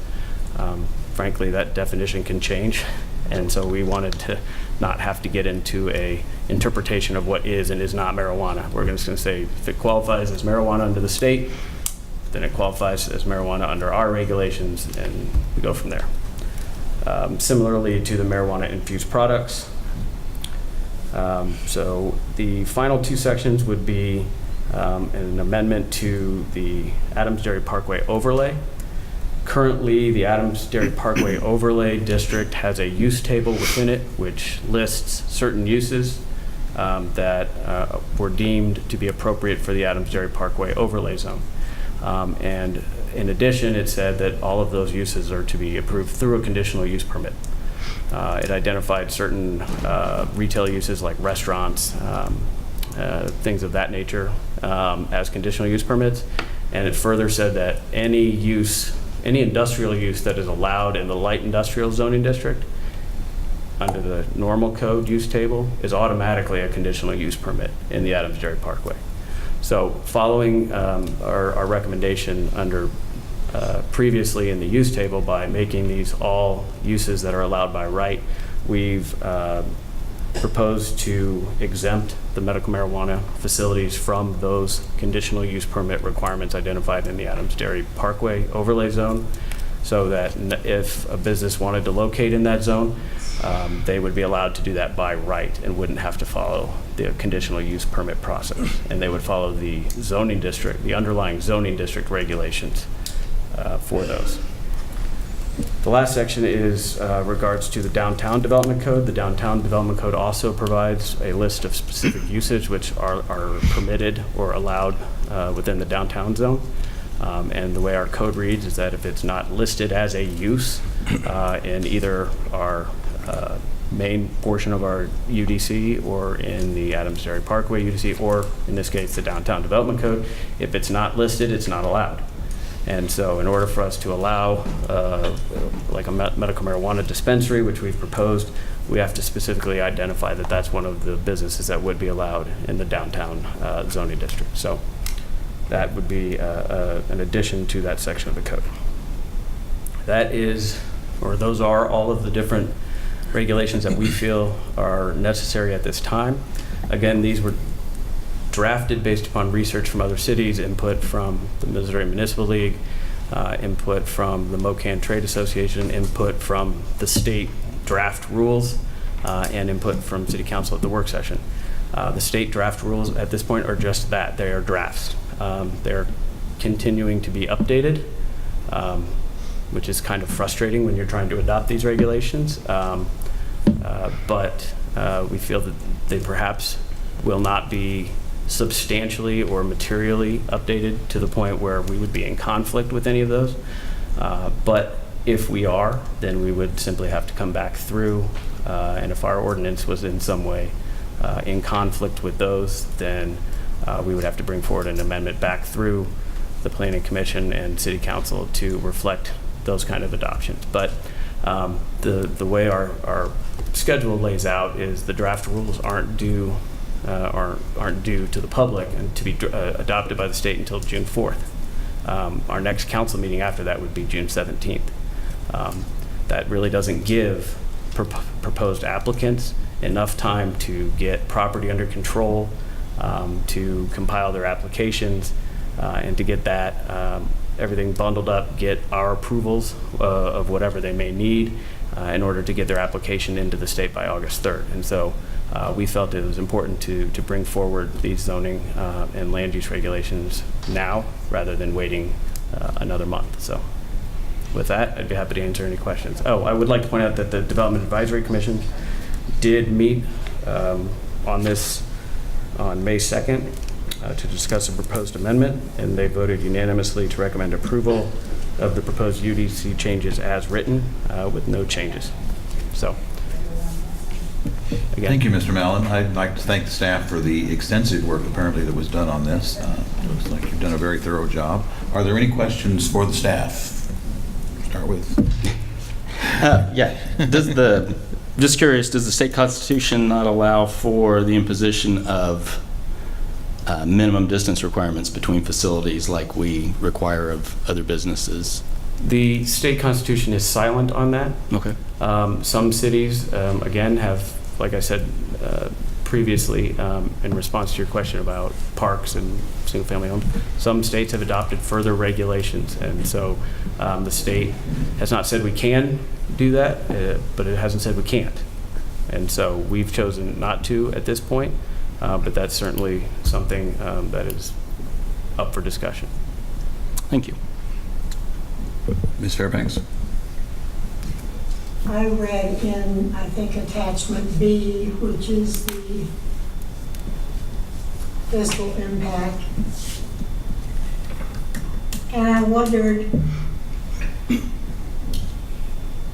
frankly, that definition can change. And so we wanted to not have to get into a interpretation of what is and is not marijuana. We're just going to say if it qualifies as marijuana under the state, then it qualifies as marijuana under our regulations, and we go from there. Similarly to the marijuana infused products. So the final 2 sections would be an amendment to the Adams Dairy Parkway overlay. Currently, the Adams Dairy Parkway Overlay District has a use table within it, which lists certain uses that were deemed to be appropriate for the Adams Dairy Parkway Overlay Zone. And in addition, it said that all of those uses are to be approved through a conditional use permit. It identified certain retail uses like restaurants, things of that nature as conditional use permits. And it further said that any industrial use that is allowed in the light industrial zoning district under the normal code use table is automatically a conditional use permit in the Adams Dairy Parkway. So following our recommendation under previously in the use table by making these all uses that are allowed by right, we've proposed to exempt the medical marijuana facilities from those conditional use permit requirements identified in the Adams Dairy Parkway overlay zone, so that if a business wanted to locate in that zone, they would be allowed to do that by right and wouldn't have to follow the conditional use permit process. And they would follow the zoning district, the underlying zoning district regulations for those. The last section is regards to the Downtown Development Code. The Downtown Development Code also provides a list of specific usage which are permitted or allowed within the downtown zone. And the way our code reads is that if it's not listed as a use in either our main portion of our UDC or in the Adams Dairy Parkway UDC, or in this case, the Downtown Development Code, if it's not listed, it's not allowed. And so in order for us to allow like a medical marijuana dispensary, which we've proposed, we have to specifically identify that that's one of the businesses that would be allowed in the downtown zoning district. So that would be an addition to that section of the code. That is, or those are all of the different regulations that we feel are necessary at this time. Again, these were drafted based upon research from other cities, input from the Missouri Municipal League, input from the MoCan Trade Association, input from the state draft rules, and input from City Council at the work session. The state draft rules at this point are just that, they are drafts. They're continuing to be updated, which is kind of frustrating when you're trying to adopt these regulations. But we feel that they perhaps will not be substantially or materially updated to the point where we would be in conflict with any of those. But if we are, then we would simply have to come back through, and if our ordinance was in some way in conflict with those, then we would have to bring forward an amendment back through the Planning Commission and City Council to reflect those kind of adoptions. But the way our schedule lays out is the draft rules aren't due to the public and to be adopted by the state until June 4th. Our next council meeting after that would be June 17th. That really doesn't give proposed applicants enough time to get property under control, to compile their applications, and to get that everything bundled up, get our approvals of whatever they may need in order to get their application into the state by August 3rd. And so we felt it was important to bring forward these zoning and land use regulations now rather than waiting another month. So with that, I'd be happy to answer any questions. Oh, I would like to point out that the Development Advisory Commission did meet on this on May 2nd to discuss a proposed amendment, and they voted unanimously to recommend approval of the proposed UDC changes as written with no changes. So, again. Thank you, Mr. Mallon. I'd like to thank the staff for the extensive work apparently that was done on this. It looks like you've done a very thorough job. Are there any questions for the staff? Start with. Yeah. Just curious, does the state constitution not allow for the imposition of minimum distance requirements between facilities like we require of other businesses? The state constitution is silent on that. Okay. Some cities, again, have, like I said previously, in response to your question about parks and single-family homes, some states have adopted further regulations, and so the state has not said we can do that, but it hasn't said we can't. And so we've chosen not to at this point, but that's certainly something that is up for discussion. Thank you. Ms. Fairbanks? I read in, I think, attachment B, which is the fiscal impact. And I wondered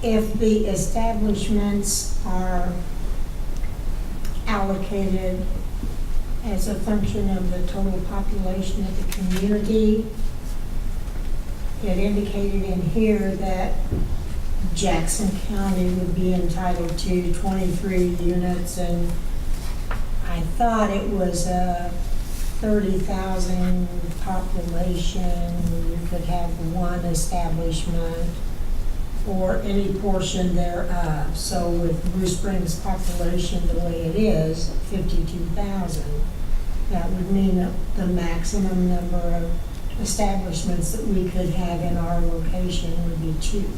if the establishments are allocated as a function of the total population of the community. It indicated in here that Jackson County would be entitled to 23 units, and I thought it was a 30,000 population. You could have one establishment or any portion thereof. So with Blue Springs population the way it is, 52,000, that would mean that the maximum number of establishments that we could have in our location would be 2.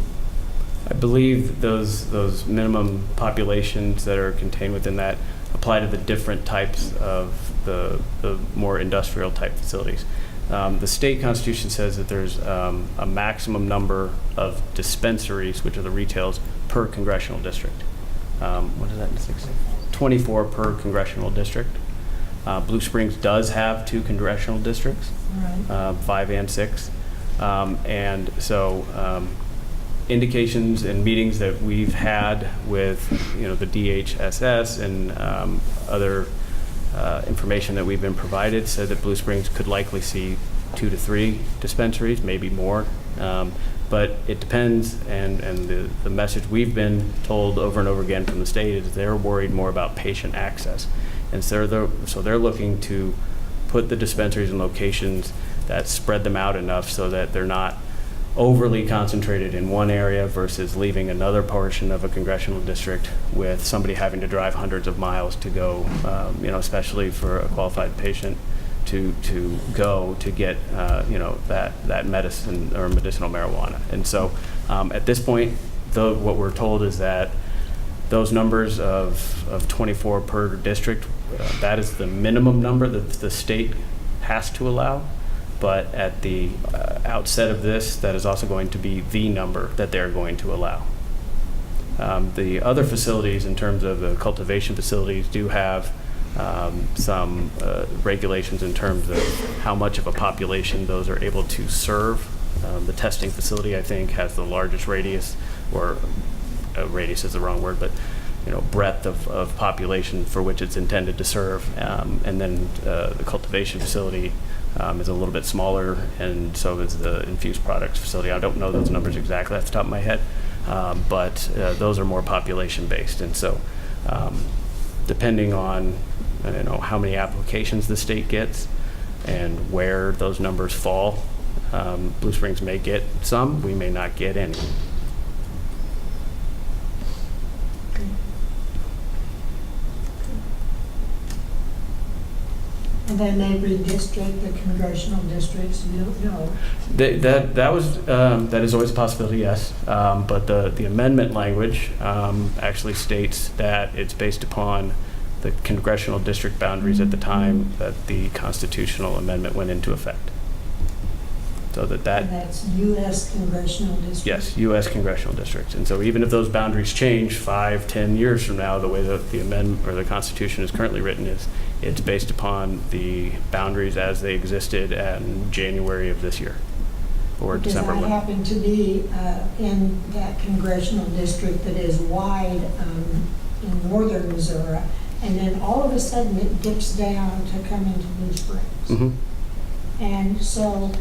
I believe those minimum populations that are contained within that apply to the different types of the more industrial type facilities. The state constitution says that there's a maximum number of dispensaries, which are the retails, per congressional district. What is that in 60? 24 per congressional district. Blue Springs does have 2 congressional districts, Right. 5 and 6. And so indications and meetings that we've had with the DHSS and other information that we've been provided said that Blue Springs could likely see 2 to 3 dispensaries, maybe more. But it depends, and the message we've been told over and over again from the state is they're worried more about patient access. And so they're looking to put the dispensaries in locations that spread them out enough so that they're not overly concentrated in one area versus leaving another portion of a congressional district with somebody having to drive hundreds of miles to go, especially for a qualified patient to go to get, that medicine or medicinal marijuana. And so at this point, what we're told is that those numbers of 24 per district, that is the minimum number that the state has to allow. But at the outset of this, that is also going to be the number that they're going to allow. The other facilities, in terms of the cultivation facilities, do have some regulations in terms of how much of a population those are able to serve. The testing facility, I think, has the largest radius, or radius is the wrong word, but breadth of population for which it's intended to serve. And then the cultivation facility is a little bit smaller, and so is the infused products facility. I don't know those numbers exactly off the top of my head, but those are more population based. And so depending on how many applications the state gets and where those numbers fall, Blue Springs may get some, we may not get any. they may redistrict the congressional districts, you don't know. That is always a possibility, yes. But the amendment language actually states that it's based upon the congressional district boundaries at the time that the constitutional amendment went into effect. So And that's U.S. congressional districts? Yes, U.S. congressional districts. And so even if those boundaries change 5, 10 years from now, the way that the amendment or the Constitution is currently written is it's based upon the boundaries as they existed in January of this year or December. Because I happen to be in that congressional district that is wide in northern Missouri, and then all of a sudden it dips down to come into Blue Springs. Mm-hmm. And so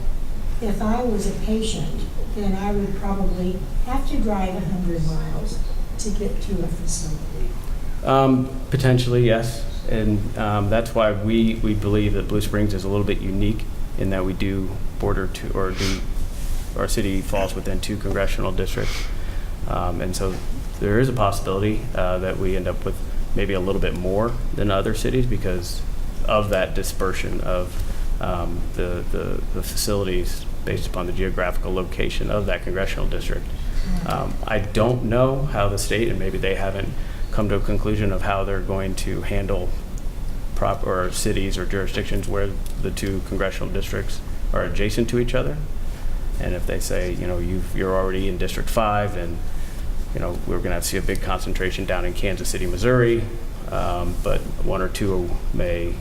if I was a patient, then I would probably have to drive 100 miles to get to a facility. Potentially, yes. And that's why we believe that Blue Springs is a little bit unique in that we do border to, or do, our city falls within 2 congressional districts. And so there is a possibility that we end up with maybe a little bit more than other cities because of that dispersion of the facilities based upon the geographical location of that congressional district. I don't know how the state, and maybe they haven't come to a conclusion of how they're going to handle or cities or jurisdictions where the 2 congressional districts are adjacent to each other. And if they say, you're already in District 5 and, we're going to see a big concentration down in Kansas City, Missouri, but 1 or 2 may,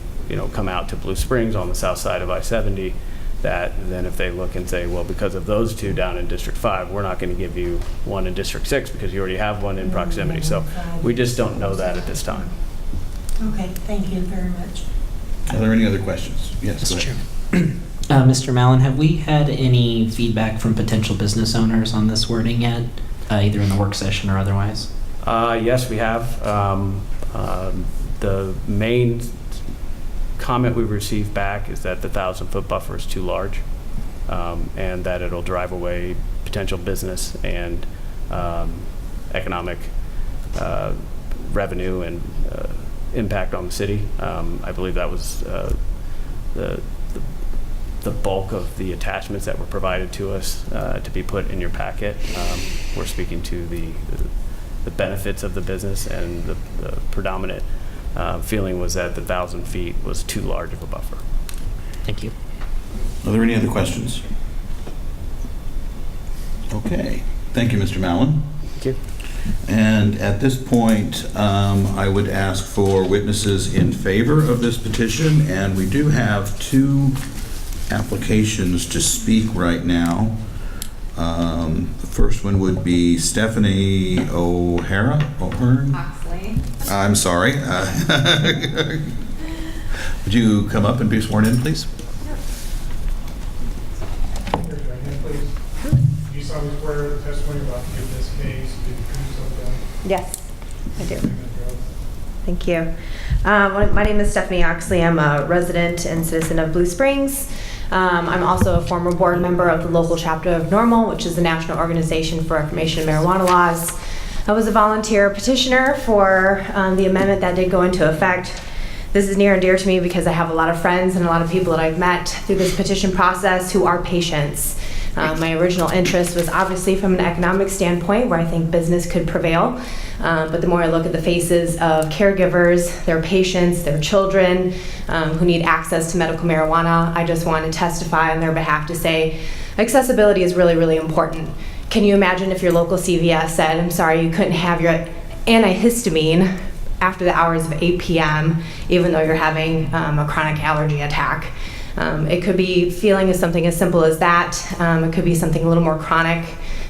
come out to Blue Springs on the south side of I-70, that then if they look and say, well, because of those 2 down in District 5, we're not going to give you 1 in District 6 because you already have 1 in proximity. So we just don't know that at this time. Okay, thank you very much. Are there any other questions? Yes, go ahead. Mr. Mallon, have we had any feedback from potential business owners on this wording yet, either in the work session or otherwise? Yes, we have. The main comment we received back is that the 1,000-foot buffer is too large, and that it'll drive away potential business and economic revenue and impact on the city. I believe that was the bulk of the attachments that were provided to us to be put in your packet. We're speaking to the benefits of the business, and the predominant feeling was that the 1,000 feet was too large of a buffer. Thank you. Are there any other questions? Okay. Thank you, Mr. Mallon. Thank you. And at this point, I would ask for witnesses in favor of this petition, and we do have 2 applications to speak right now. The first one would be Stephanie O'Hara. Oxley. I'm sorry. Would you come up and be sworn in, please? Raise your right hand, please. Do you solemnly swear the testimony you're about to give in this case to the truth, so help you Yes, I do. God? Thank you. My name is Stephanie Oxley. I'm a resident and citizen of Blue Springs. I'm also a former board member of the local chapter of NORML, which is the National Organization for Reformation of Marijuana Laws. I was a volunteer petitioner for the amendment that did go into effect. This is near and dear to me because I have a lot of friends and a lot of people that I've met through this petition process who are patients. My original interest was obviously from an economic standpoint where I think business could prevail. But the more I look at the faces of caregivers, their patients, their children who need access to medical marijuana, I just want to testify on their behalf to say accessibility is really, really important. Can you imagine if your local CVS said, I'm sorry, you couldn't have your antihistamine after the hours of 8 p.m., even though you're having a chronic allergy attack? It could be feeling as something as simple as that. It could be something a little more chronic.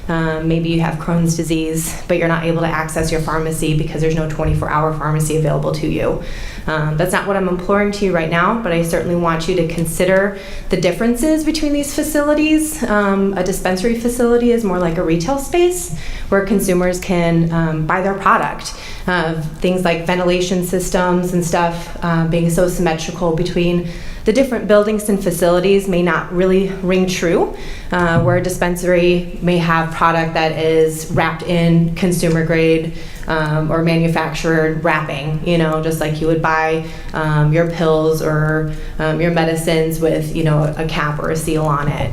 Maybe you have Crohn's disease, but you're not able to access your pharmacy because there's no 24-hour pharmacy available to you. That's not what I'm imploring to you right now, but I certainly want you to consider the differences between these facilities. A dispensary facility is more like a retail space where consumers can buy their product. Things like ventilation systems and stuff being so symmetrical between the the different buildings and facilities may not really ring true, where a dispensary may have product that is wrapped in consumer grade or manufactured wrapping, just like you would buy your pills or your medicines with, a cap or a seal on it.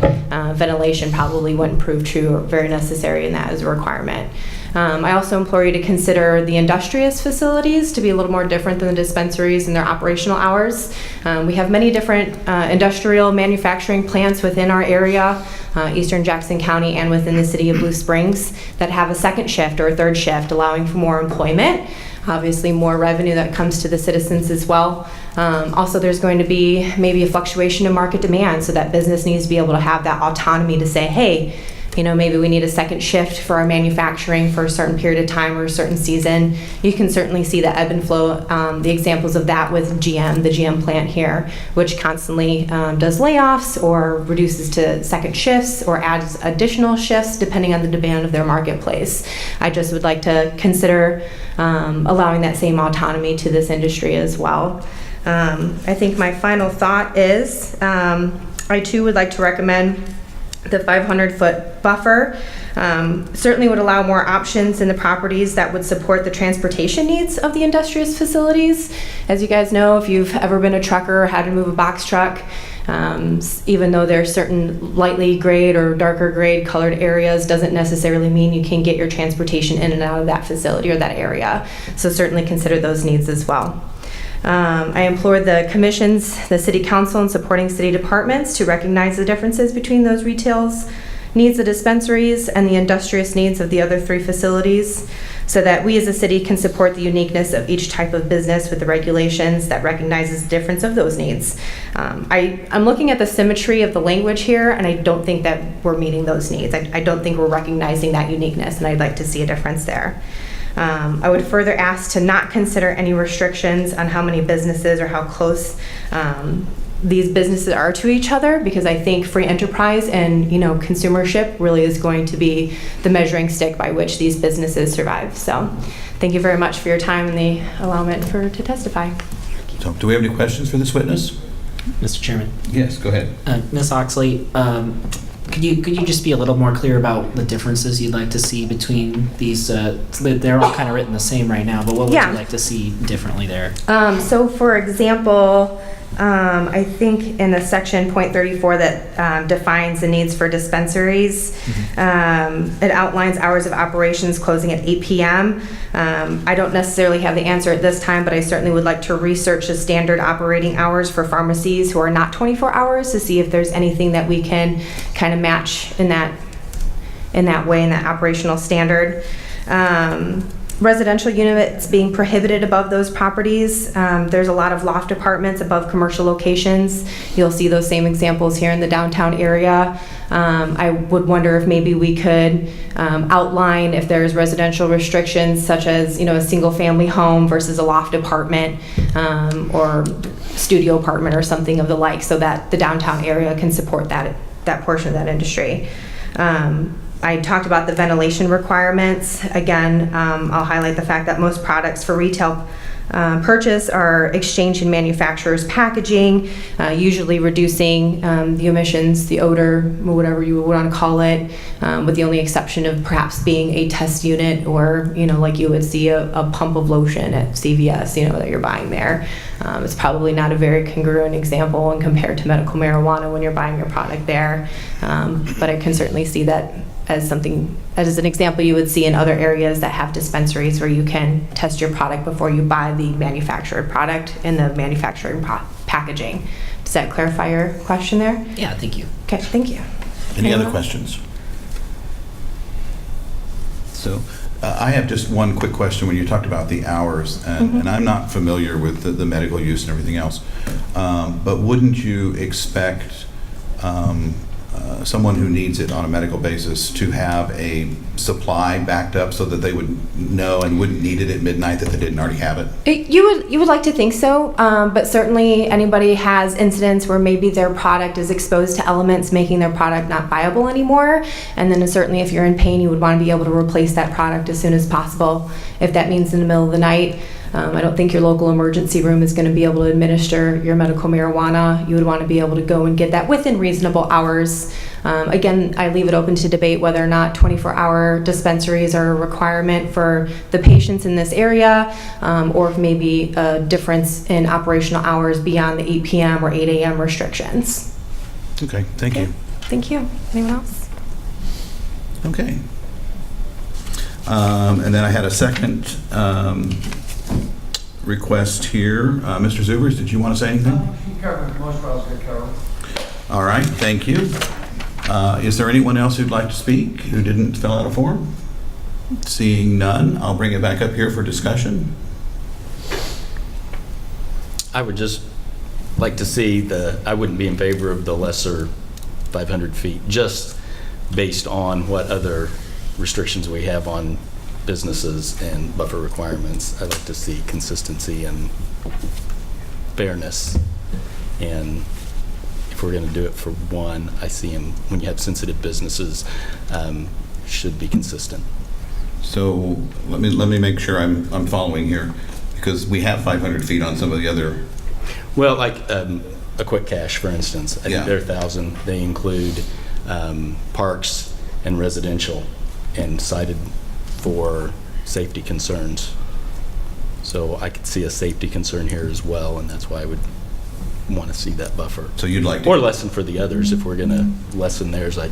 Ventilation probably wouldn't prove true or very necessary in that as a requirement. I also implore you to consider the industrious facilities to be a little more different than the dispensaries in their operational hours. We have many different industrial manufacturing plants within our area, eastern Jackson County and within the city of Blue Springs, that have a second shift or a third shift, allowing for more employment, obviously more revenue that comes to the citizens as well. Also, there's going to be maybe a fluctuation in market demand, so that business needs to be able to have that autonomy to say, hey, maybe we need a second shift for our manufacturing for a certain period of time or a certain season. You can certainly see the ebb and flow, the examples of that with GM, the GM plant here, which constantly does layoffs or reduces to second shifts or adds additional shifts depending on the demand of their marketplace. I just would like to consider allowing that same autonomy to this industry as well. I think my final thought is I too would like to recommend the 500-foot buffer. Certainly would allow more options in the properties that would support the transportation needs of the industrious facilities. As you guys know, if you've ever been a trucker or had to move a box truck, even though there's certain lightly grade or darker grade colored areas, doesn't necessarily mean you can get your transportation in and out of that facility or that area. So certainly consider those needs as well. I implore the commissions, the city council, and supporting city departments to recognize the differences between those retail's needs of dispensaries and the industrious needs of the other three facilities, so that we as a city can support the uniqueness of each type of business with the regulations that recognizes the difference of those needs. I'm looking at the symmetry of the language here, and I don't think that we're meeting those needs. I don't think we're recognizing that uniqueness, and I'd like to see a difference there. I would further ask to not consider any restrictions on how many businesses or how close these businesses are to each other, because I think free enterprise and consumership really is going to be the measuring stick by which these businesses survive. So thank you very much for your time and the allowment to testify. So, do we have any questions for this witness? Mr. Chairman. Yes, go ahead. Ms. Oxley, could you just be a little more clear about the differences you'd like to see between these? They're all kind of written the same right now, but what would you like to see differently there? So for example, I think in the section .34 that defines the needs for dispensaries, it outlines hours of operations closing at 8 p.m. I don't necessarily have the answer at this time, but I certainly would like to research the standard operating hours for pharmacies who are not 24 hours to see if there's anything that we can kind of match in that way, in that operational standard. Residential units being prohibited above those properties. There's a lot of loft apartments above commercial locations. You'll see those same examples here in the downtown area. I would wonder if maybe we could outline if there's residential restrictions, such as a single family home versus a loft apartment or studio apartment or something of the like, so that the downtown area can support that portion of that industry. I talked about the ventilation requirements. Again, I'll highlight the fact that most products for retail purchase are exchanged in manufacturer's packaging, usually reducing the emissions, the odor, whatever you would want to call it, with the only exception of perhaps being a test unit or, like you would see a pump of lotion at CVS, that you're buying there. It's probably not a very congruent example when compared to medical marijuana when you're buying your product there. But I can certainly see that as an example you would see in other areas that have dispensaries where you can test your product before you buy the manufactured product in the manufacturing packaging. Does that clarify your question there? Yeah, thank you. Okay, thank you. Any other questions? So I have just one quick question when you talked about the hours, and I'm not familiar with the medical use and everything else, but wouldn't you expect someone who needs it on a medical basis to have a supply backed up so that they would know and wouldn't need it at midnight that they didn't already have it? You would like to think so, but certainly anybody has incidents where maybe their product is exposed to elements making their product not viable anymore, and then certainly if you're in pain you would want to be able to replace that product as soon as possible. If that means in the middle of the night, I don't think your local emergency room is going to be able to administer your medical marijuana. You would want to be able to go and get that within reasonable hours. Again, I leave it open to debate whether or not 24-hour dispensaries are a requirement for the patients in this area, or if maybe a difference in operational hours beyond the 8 p.m. or 8 a.m. restrictions. Okay, thank you. Thank you. Anyone else? Okay. And then I had a second request here. Mr. Zubers, did you want to say anything? You covered most of what I was going to cover. All right, thank you. Is there anyone else who'd like to speak who didn't fill out a form? Seeing none, I'll bring it back up here for discussion. I would just like to see I wouldn't be in favor of the lesser 500 feet, just based on what other restrictions we have on businesses and buffer requirements. I'd like to see consistency and fairness. And if we're going to do it for one, I see them, when you have sensitive businesses, should be consistent. So let me make sure I'm following here, because we have 500 feet on some of the other. Well, like a Quick Cash, for instance, I Yeah. think they're 1,000. They include parks and residential, and cited for safety concerns. So I could see a safety concern here as well, and that's why I would want to see that buffer. So you'd like to. Or lessen for the others. If we're going to lessen theirs, I'd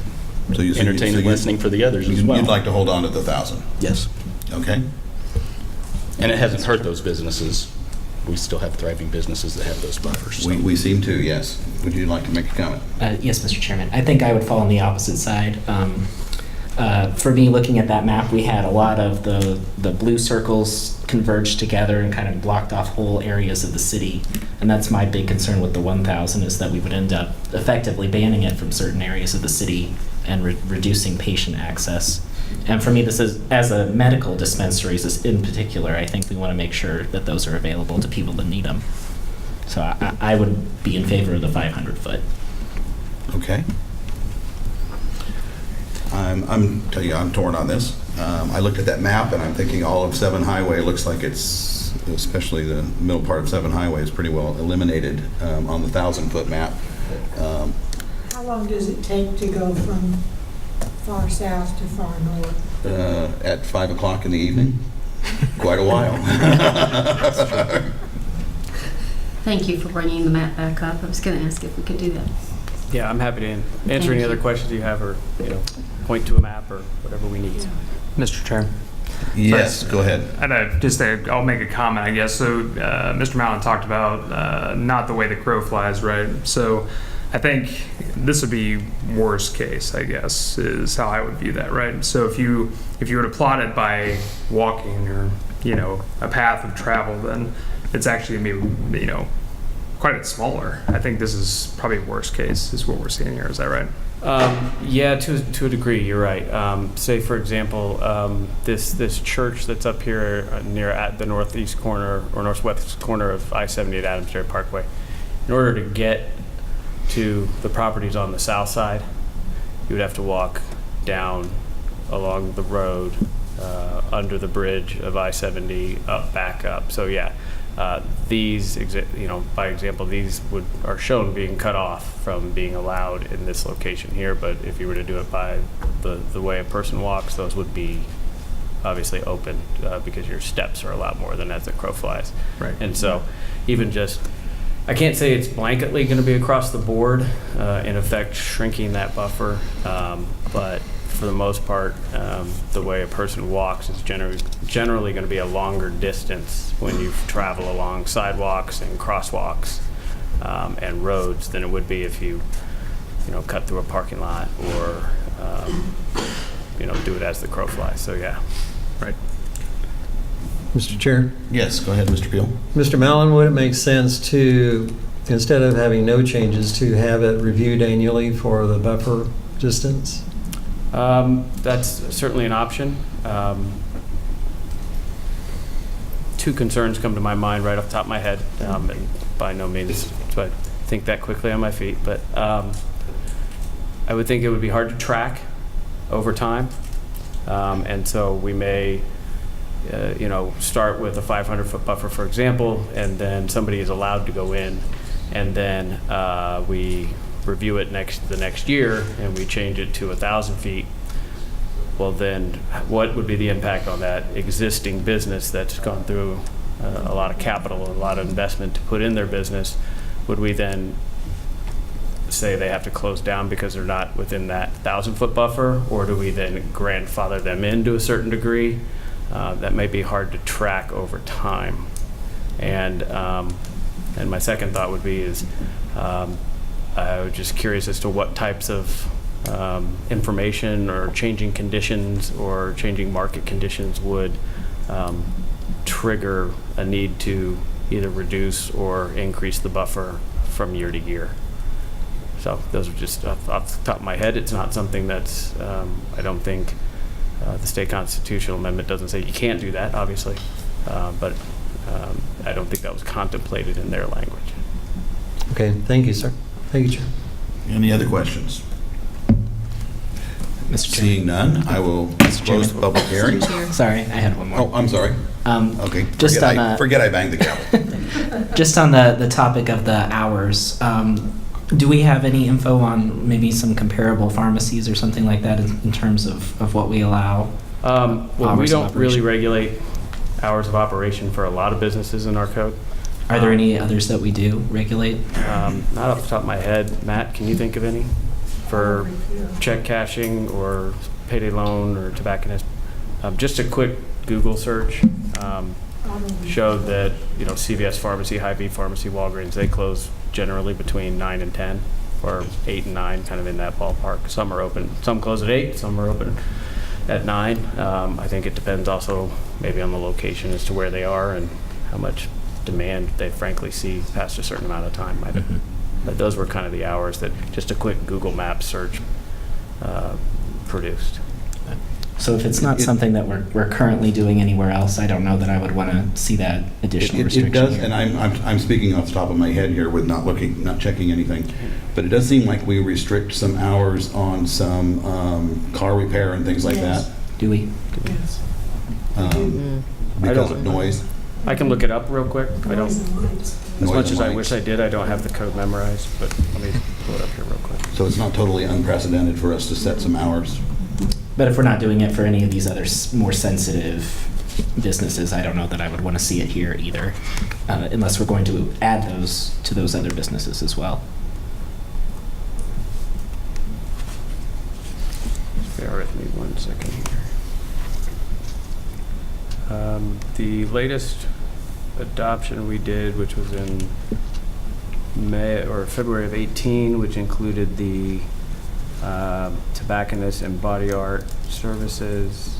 entertain lessening for the others as well. You'd like to hold on to the 1,000? Yes. Okay. And it hasn't hurt those businesses. We still have thriving businesses that have those buffers. So. We seem to, yes. Would you like to make a comment? Yes, Mr. Chairman. I think I would fall on the opposite side. For me, looking at that map, we had a lot of the blue circles converged together and kind of blocked off whole areas of the city. And that's my big concern with the 1,000, is that we would end up effectively banning it from certain areas of the city and reducing patient access. And for me, this is, as a medical dispensaries in particular, I think we want to make sure that those are available to people that need them. So I would be in favor of the 500 foot. Okay. I'm torn on this. I looked at that map and I'm thinking all of 7 Highway looks like it's, especially the middle part of 7 Highway, is pretty well eliminated on the 1,000-foot map. How long does it take to go from far south to far north? At 5 o'clock in the evening. Quite a while. Thank you for bringing the map back up. I was going to ask if we could do that. Yeah, I'm happy to answer any other questions you have, or point to a map or whatever we need. Mr. Chair. Yes, go ahead. And I'll make a comment, I guess. So Mr. Mallon talked about not the way the crow flies, right? So I think this would be worst case, I guess, is how I would view that, right? So if you were to plot it by walking or a path of travel, then it's actually gonna be quite a bit smaller. I think this is probably worst case is what we're seeing here. Is that right? Yeah, to a degree, you're right. Say, for example, this church that's up here near at the northeast corner or northwest corner of I-70 at Adams Parkway. In order to get to the properties on the south side, you would have to walk down along the road under the bridge of I-70 back up. So yeah. These, by example, these are shown being cut off from being allowed in this location here. But if you were to do it by the way a person walks, those would be obviously open because your steps are a lot more than as the crow flies. Right. And so, even just, I can't say it's blanketly going to be across the board, in effect shrinking that buffer, but for the most part, the way a person walks is generally going to be a longer distance when you travel along sidewalks and crosswalks and roads than it would be if you cut through a parking lot or do it as the crow flies. So yeah. Right. Mr. Chair? Yes, go ahead, Mr. Peel. Mr. Mallon, would it make sense to, instead of having no changes, to have it reviewed annually for the buffer distance? That's certainly an option. Two concerns come to my mind right off the top of my head, and by no means do I think that quickly on my feet, but I would think it would be hard to track over time, and so we may start with a 500-foot buffer, for example, and then somebody is allowed to go in, and then we review it the next year, and we change it to 1,000 feet. Well, then what would be the impact on that existing business that's gone through a lot of capital, a lot of investment to put in their business? Would we then say they have to close down because they're not within that 1,000-foot buffer, or do we then grandfather them in to a certain degree? That may be hard to track over time. And my second thought would be I was just curious as to what types of information or changing conditions or changing market conditions would trigger a need to either reduce or increase the buffer from year to year. So those are just off the top of my head. It's not something that's, I don't think the state constitutional amendment doesn't say you can't do that, obviously, but I don't think that was contemplated in their language. Okay, thank you, sir. Thank you, Chair. Any other questions? Mr. Chair. Seeing none, I will close the public hearing. Sorry, I had one more. Oh, I'm sorry. Okay, Just forget I banged the gavel. Just on the topic of the hours, do we have any info on maybe some comparable pharmacies or something like that in terms of what we allow? Well, we Hours of don't really operation. regulate hours of operation for a lot of businesses in our code. Are there any others that we do regulate? Not off the top of my head. Matt, can you think of any for check cashing or payday loan or tobacconist? Just a quick Google search showed that CVS Pharmacy, Hy-Vee Pharmacy, Walgreens, they close generally between 9 and 10, or 8 and 9, kind of in that ballpark. Some are open. Some close at 8. Some are open at 9. I think it depends also maybe on the location as to where they are and how much demand they frankly see past a certain amount of time. But those were kind of the hours that just a quick Google Maps search produced. So if it's not something that we're currently doing anywhere else, I don't know that I would want to see that additional It restriction. does, here. and I'm speaking off the top of my head here with not checking anything, but it does seem like we restrict some hours on some car repair and things like Yes. that. Do we? Because of noise. I can look it up real quick. I don't, Noise and lights. as much Noise as I and wish lights. I did, I don't have the code memorized, but let me pull it up here real quick. So it's not totally unprecedented for us to set some hours. But if we're not doing it for any of these other more sensitive businesses, I don't know that I would want to see it here either, unless we're going to add those to those other businesses as well. Bear with me 1 second here. The latest adoption we did, which was in May or February of 18, which included the tobacconist and body art services.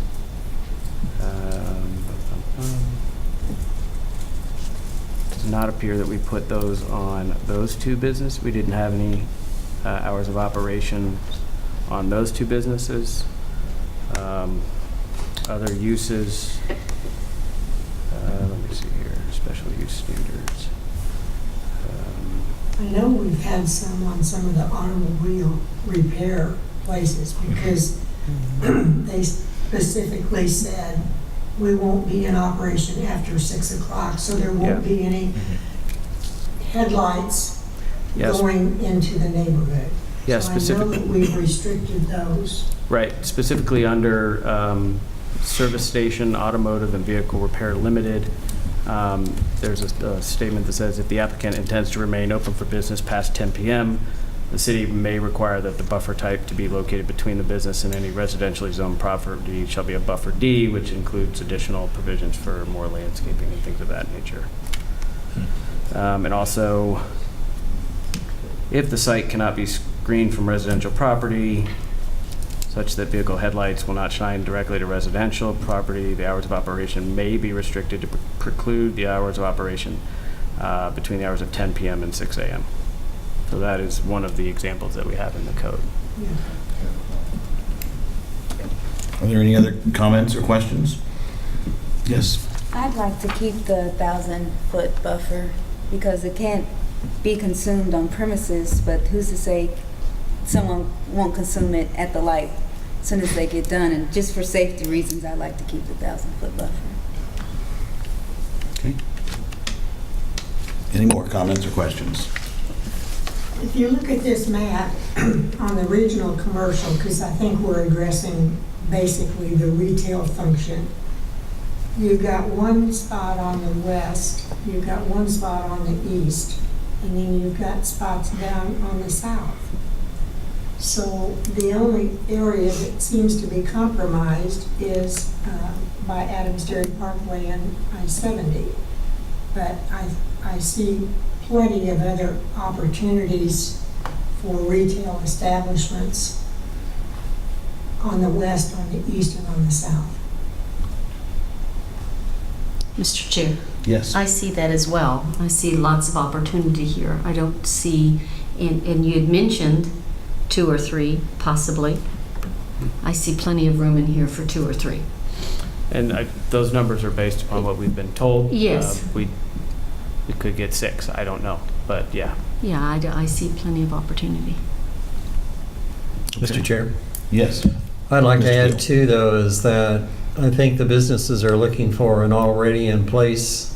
Does not appear that we put those on those two businesses. We didn't have any hours of operation on those two businesses. Other uses, let me see here, special use standards. I know we've had some on some of the automobile repair places because they specifically said we won't be in operation after 6 o'clock, so there won't Yeah. be any headlights Yes. going into the neighborhood. Yeah, So I know that we've restricted those. Right, specifically under service station, automotive, and vehicle repair limited. There's a statement that says if the applicant intends to remain open for business past 10 p.m., the city may require that the buffer type to be located between the business and any residentially zoned property shall be a buffer D, which includes additional provisions for more landscaping and things of that nature. And also, if the site cannot be screened from residential property, such that vehicle headlights will not shine directly to residential property, the hours of operation may be restricted to preclude the hours of operation between the hours of 10 p.m. and 6 a.m. So that is one of the examples that we have in the code. Are there any other comments or questions? Yes. I'd like to keep the 1,000-foot buffer because it can't be consumed on premises, but who's to say someone won't consume it at the light as soon as they get done? And just for safety reasons, I'd like to keep the 1,000-foot buffer. Okay. Any more comments or questions? If you look at this map on the regional commercial, because I think we're addressing basically the retail function, you've got one spot on the west, you've got one spot on the east, and then you've got spots down on the south. So the only area that seems to be compromised is by Adams Dairy Parkway and I-70. But I see plenty of other opportunities for retail establishments on the west, on the east, and on the south. Mr. Chair, Yes. I see that as well. I see lots of opportunity here. I don't see, and you had mentioned 2 or 3, possibly. I see plenty of room in here for 2 or 3. And those numbers are based upon what we've been told. Yes. We could get 6, I don't know, but yeah. Yeah, I see plenty of opportunity. Mr. Chair? Yes. I'd like to Mr. add Peel. too, though, is that I think the businesses are looking for an already in place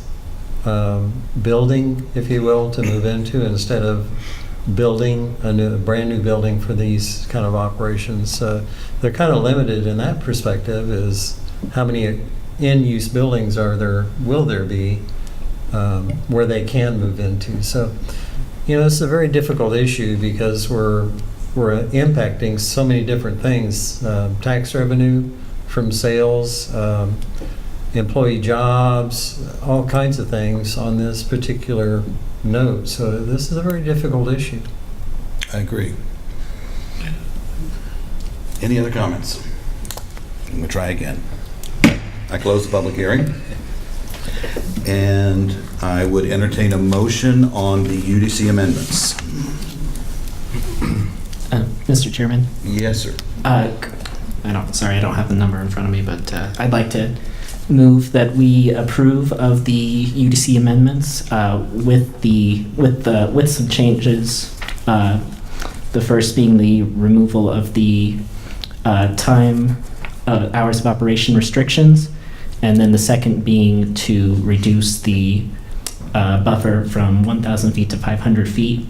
building, if you will, to move into instead of building a brand new building for these kind of operations. They're kind of limited in that perspective, is how many in-use buildings will there be where they can move into. So, it's a very difficult issue because we're impacting so many different things, tax revenue from sales, employee jobs, all kinds of things on this particular note. So this is a very difficult issue. I agree. Any other comments? I'm going to try again. I close the public hearing. And I would entertain a motion on the UDC amendments. Mr. Chairman? Yes, sir. I don't have the number in front of me, but I'd like to move that we approve of the UDC amendments with some changes. The first being the removal of the time hours of operation restrictions, and then the second being to reduce the buffer from 1,000 feet to 500 feet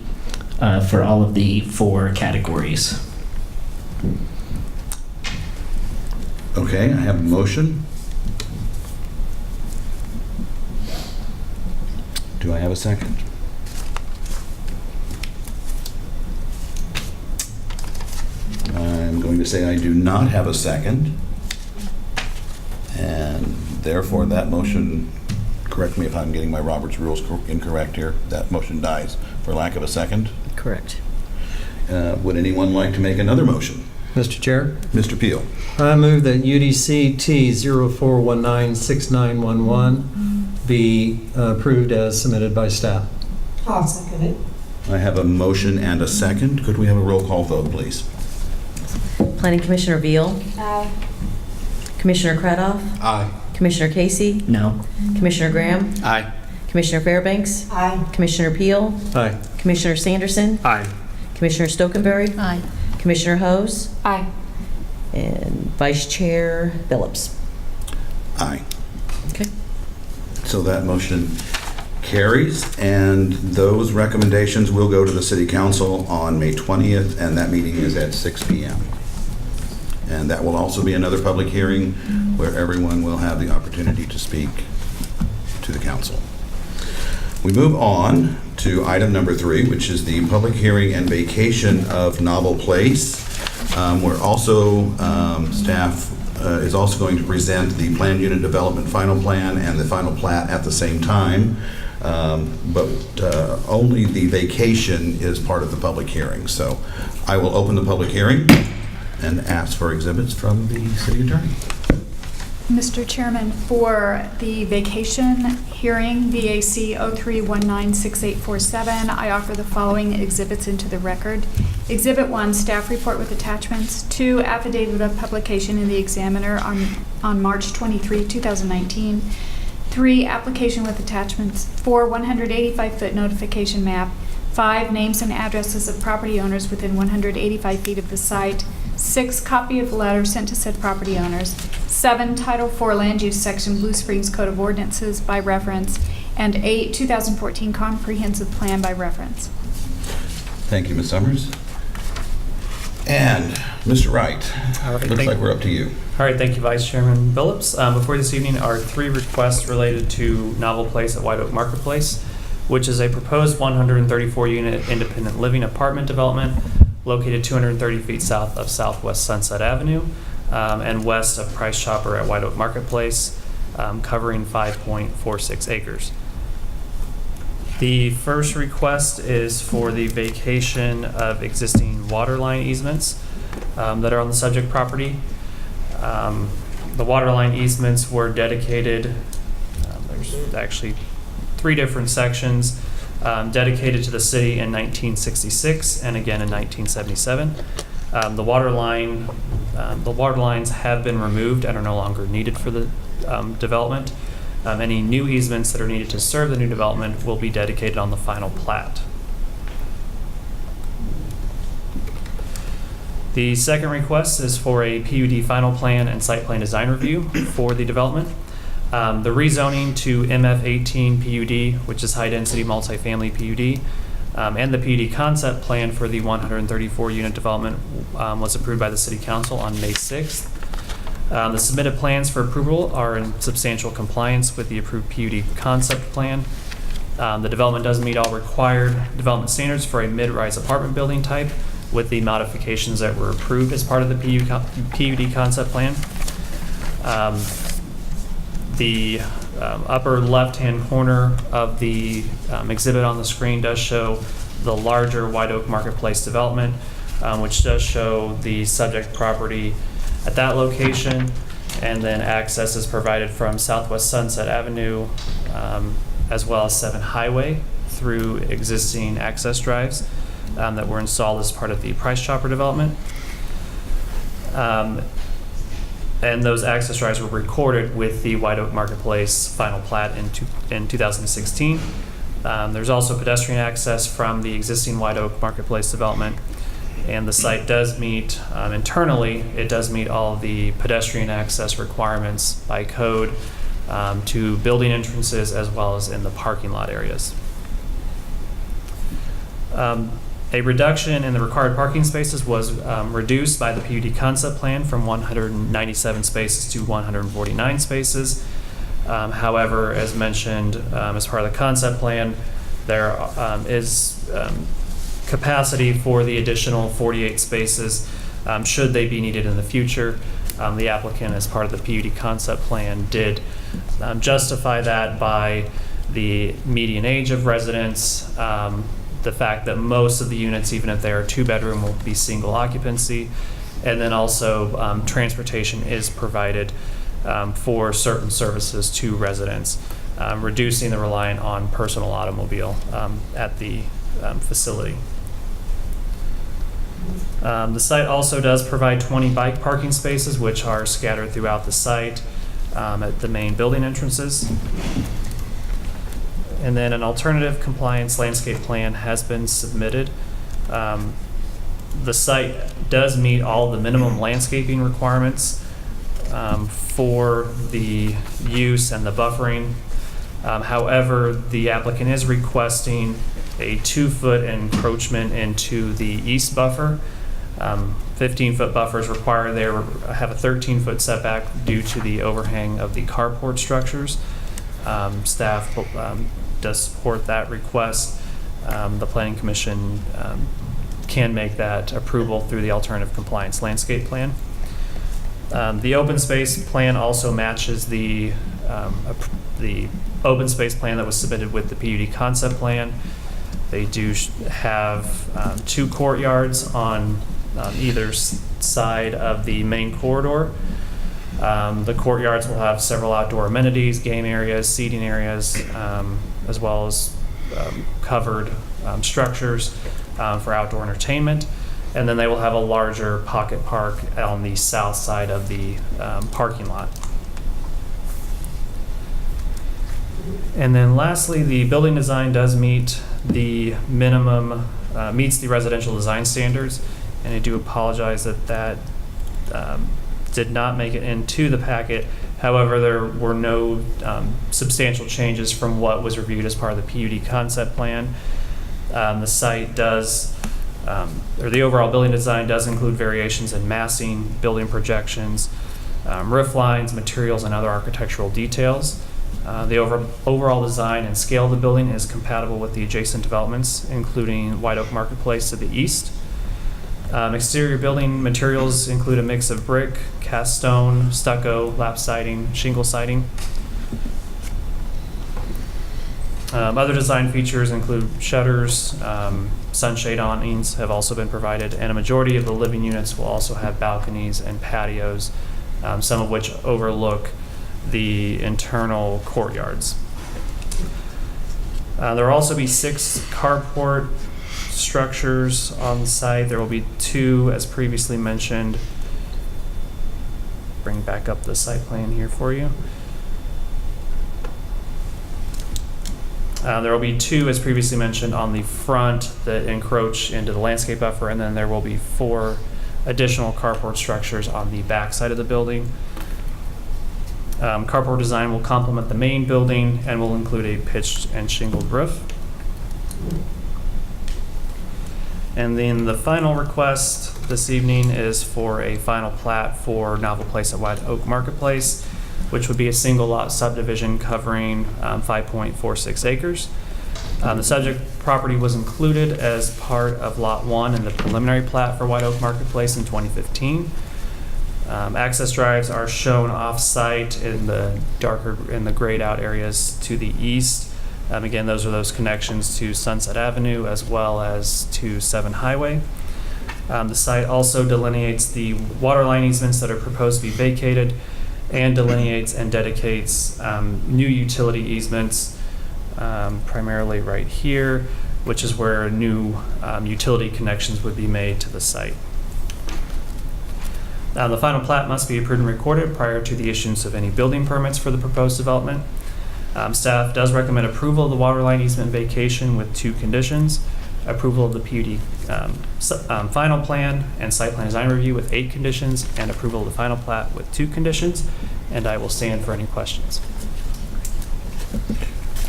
for all of the 4 categories. Okay, I have a motion. Do I have a second? I'm going to say I do not have a second. And therefore, that motion, correct me if I'm getting my Robert's rules incorrect here, that motion dies for lack of a second. Correct. Would anyone like to make another motion? Mr. Chair? Mr. Peel. I move that UDC T04196911 be approved as submitted by staff. I'll second it. I have a motion and a second. Could we have a roll call vote, please? Planning Commissioner Veal, Aye. Commissioner Cradoff, Aye. Commissioner Casey, No. Commissioner Graham, Aye. Commissioner Fairbanks, Aye. Commissioner Peel, Aye. Commissioner Sanderson, Aye. Commissioner Stokenberry, Aye. Commissioner Hose, Aye. and Vice Chair Phillips. Aye. Okay. So that motion carries, and those recommendations will go to the City Council on May 20th, and that meeting is at 6 p.m. And that will also be another public hearing where everyone will have the opportunity to speak to the council. We move on to item number 3, which is the public hearing and vacation of Novel Place. We're also, staff is also going to present the planned unit development final plan and the final plat at the same time. But only the vacation is part of the public hearing. So I will open the public hearing and ask for exhibits from the city attorney. Mr. Chairman, for the vacation hearing, VAC 03196847, I offer the following exhibits into the record. Exhibit 1, staff report with attachments. 2, affidavit of publication in the Examiner on March 23, 2019. 3, application with attachments. 4, 185-foot notification map. 5, names and addresses of property owners within 185 feet of the site. 6, copy of the letter sent to said property owners. 7, Title IV Land Use Section, Blue Springs Code of Ordinances by reference, and 8, 2014 Comprehensive Plan by reference. Thank you, Ms. Summers. And Mr. Wright, All right, looks like we're up to you. All right, thank you, Vice Chairman Phillips. Before this evening are 3 requests related to Novel Place at White Oak Marketplace, which is a proposed 134-unit independent living apartment development located 230 feet south of Southwest Sunset Avenue and west of Price Chopper at White Oak Marketplace, covering 5.46 acres. The first request is for the vacation of existing water line easements that are on the subject property. The water line easements were dedicated, there's actually 3 different sections, dedicated to the city in 1966 and again in 1977. The water lines have been removed and are no longer needed for the development. Any new easements that are needed to serve the new development will be dedicated on the final plat. The second request is for a PUD final plan and site plan design review for the development. The rezoning to MF18 PUD, which is high density multifamily PUD, and the PUD concept plan for the 134 unit development was approved by the City Council on May 6th. The submitted plans for approval are in substantial compliance with the approved PUD concept plan. The development does meet all required development standards for a mid-rise apartment building type with the modifications that were approved as part of the PUD concept plan. The upper left-hand corner of the exhibit on the screen does show the larger White Oak Marketplace development, which does show the subject property at that location, and then access is provided from Southwest Sunset Avenue as well as 7 Highway through existing access drives that were installed as part of the Price Chopper development. And those access drives were recorded with the White Oak Marketplace final plat in 2016. There's also pedestrian access from the existing White Oak Marketplace development, and the site does meet, internally, it does meet all of the pedestrian access requirements by code to building entrances as well as in the parking lot areas. A reduction in the required parking spaces was reduced by the PUD concept plan from 197 spaces to 149 spaces. However, as mentioned, as part of the concept plan, there is capacity for the additional 48 spaces should they be needed in the future. The applicant, as part of the PUD concept plan, did justify that by the median age of residents, the fact that most of the units, even if they are 2-bedroom, will be single occupancy, and then also transportation is provided for certain services to residents, reducing the reliance on personal automobile at the facility. The site also does provide 20 bike parking spaces, which are scattered throughout the site at the main building entrances. And then an alternative compliance landscape plan has been submitted. The site does meet all the minimum landscaping requirements for the use and the buffering. However, the applicant is requesting a 2-foot encroachment into the east buffer. 15-foot buffer is required. They have a 13-foot setback due to the overhang of the carport structures. Staff does support that request. The Planning Commission can make that approval through the alternative compliance landscape plan. The open space plan also matches the open space plan that was submitted with the PUD concept plan. They do have 2 courtyards on either side of the main corridor. The courtyards will have several outdoor amenities, game areas, seating areas, as well as covered structures for outdoor entertainment. And then they will have a larger pocket park on the south side of the parking lot. And then lastly, the building design does meet the minimum, meets the residential design standards. And I do apologize that did not make it into the packet. However, there were no substantial changes from what was reviewed as part of the PUD concept plan. The site does, or the overall building design does include variations in massing, building projections, roof lines, materials, and other architectural details. The overall design and scale of the building is compatible with the adjacent developments, including White Oak Marketplace to the east. Exterior building materials include a mix of brick, cast stone, stucco, lap siding, shingle siding. Other design features include shutters, sunshade awnings have also been provided, and a majority of the living units will also have balconies and patios, some of which overlook the internal courtyards. There will also be 6 carport structures on the site. There will be 2, as previously mentioned. Bring back up the site plan here for you. There will be 2, as previously mentioned, on the front that encroach into the landscape buffer, and then there will be 4 additional carport structures on the back side of the building. Carport design will complement the main building and will include a pitched and shingled roof. And then the final request this evening is for a final plat for Novel Place at White Oak Marketplace, which would be a single lot subdivision covering 5.46 acres. The subject property was included as part of Lot 1 in the preliminary plat for White Oak Marketplace in 2015. Access drives are shown off-site in the grayed out areas to the east. Again, those are those connections to Sunset Avenue as well as to 7 Highway. The site also delineates the water line easements that are proposed to be vacated and delineates and dedicates new utility easements, primarily right here, which is where new utility connections would be made to the site. The final plat must be approved and recorded prior to the issuance of any building permits for the proposed development. Staff does recommend approval of the water line easement vacation with 2 conditions: approval of the PUD final plan and site plan design review with 8 conditions, and approval of the final plat with 2 conditions. And I will stand for any questions.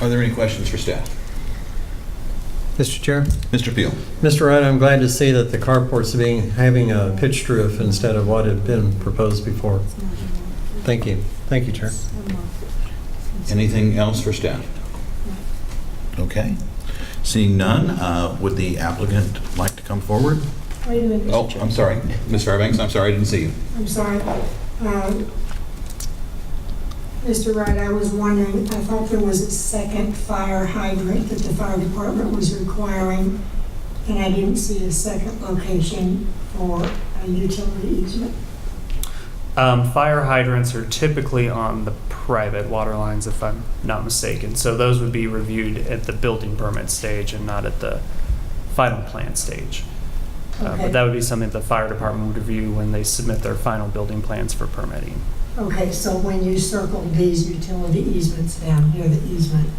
Are there any questions for staff? Mr. Chair? Mr. Peel? Mr. Wright, I'm glad to see that the carports having a pitched roof instead of what had been proposed before. Thank you. Thank you, Chair. Anything else for staff? Okay. Seeing none, would the applicant like to come forward? Wait a minute, Mr. Oh, Chair. I'm sorry. Ms. Fairbanks, I'm sorry, I didn't see you. I'm sorry. Mr. Wright, I was wondering, I thought there was a second fire hydrant that the fire department was requiring, and I didn't see a second location for a utility easement. Fire hydrants are typically on the private water lines, if I'm not mistaken. So those would be reviewed at the building permit stage and not at the final plan stage. Okay. But that would be something the fire department would review when they submit their final building plans for permitting. Okay, so when you circle these utility easements down here, the easement,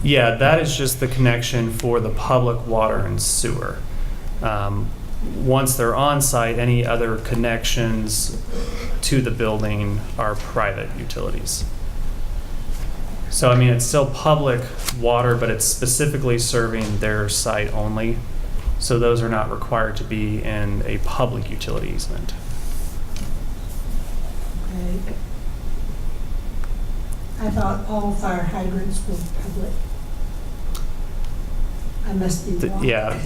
Yeah, that is just the connection for the public water and sewer. Once they're on site, any other connections to the building are private utilities. So, I mean, it's still public water, but it's specifically serving their site only. So those are not required to be in a public utility easement. okay. I thought all fire hydrants were public. I must be wrong. Yeah.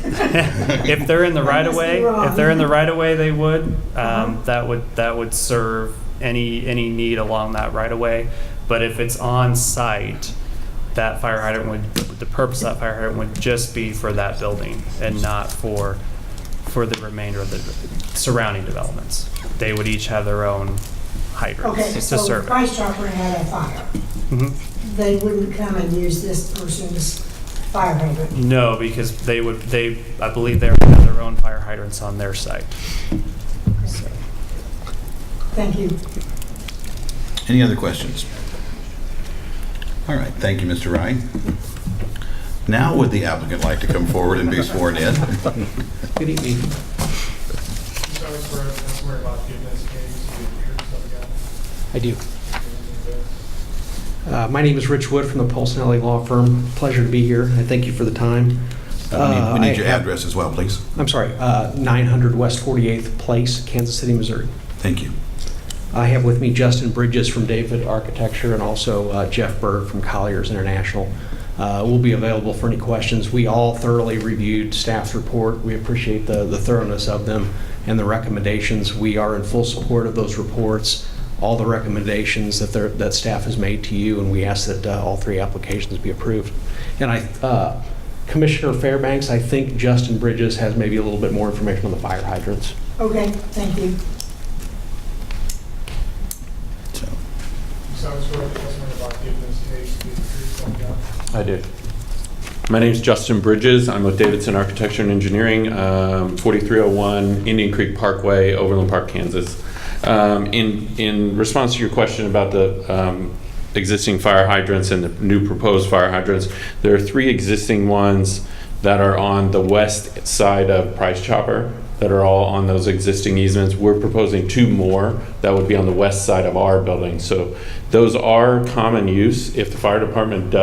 If they're in the right of way, they would. That would serve any need along that right of way. But if it's on site, that fire hydrant the purpose of that fire hydrant would just be for that building and not for the remainder of the surrounding developments. They would each have their own hydrants Okay, to so serve. if Price Chopper had a fire, they wouldn't come and use this person's fire hydrant. No, because I believe they have their own fire hydrants on their site. So. Thank you. Any other questions? All right, thank you, Mr. Wright. Now would the applicant like to come forward and be sworn in? Good evening. So it's for a customer about to give this case, you appear I do. My name is Rich Wood from the Polsonelli Law Firm. Pleasure to be here. I thank you for the time. We need your address as well, please. I'm sorry, 900 West 48th Place, Kansas City, Missouri. Thank you. I have with me Justin Bridges from David Architecture and also Jeff Berg from Colliers International. We'll be available for any questions. We all thoroughly reviewed staff's report. We appreciate the thoroughness of them and the recommendations. We are in full support of those reports, all the recommendations that staff has made to you, and we ask that all 3 applications be approved. And Commissioner Fairbanks, I think Justin Bridges has maybe a little bit more information on the fire hydrants. Okay, thank you. Sounds sort of testimony about giving this case to the truth. I do. My name is Justin Bridges. I'm with Davidson Architecture and Engineering, 4301 Indian Creek Parkway, Overland Park, Kansas. In response to your question about the existing fire hydrants and the new proposed fire hydrants, there are 3 existing ones that are on the west side of Price Chopper that are all on those existing easements. We're proposing 2 more that would be on the west side of our building. So those are common use. If the fire department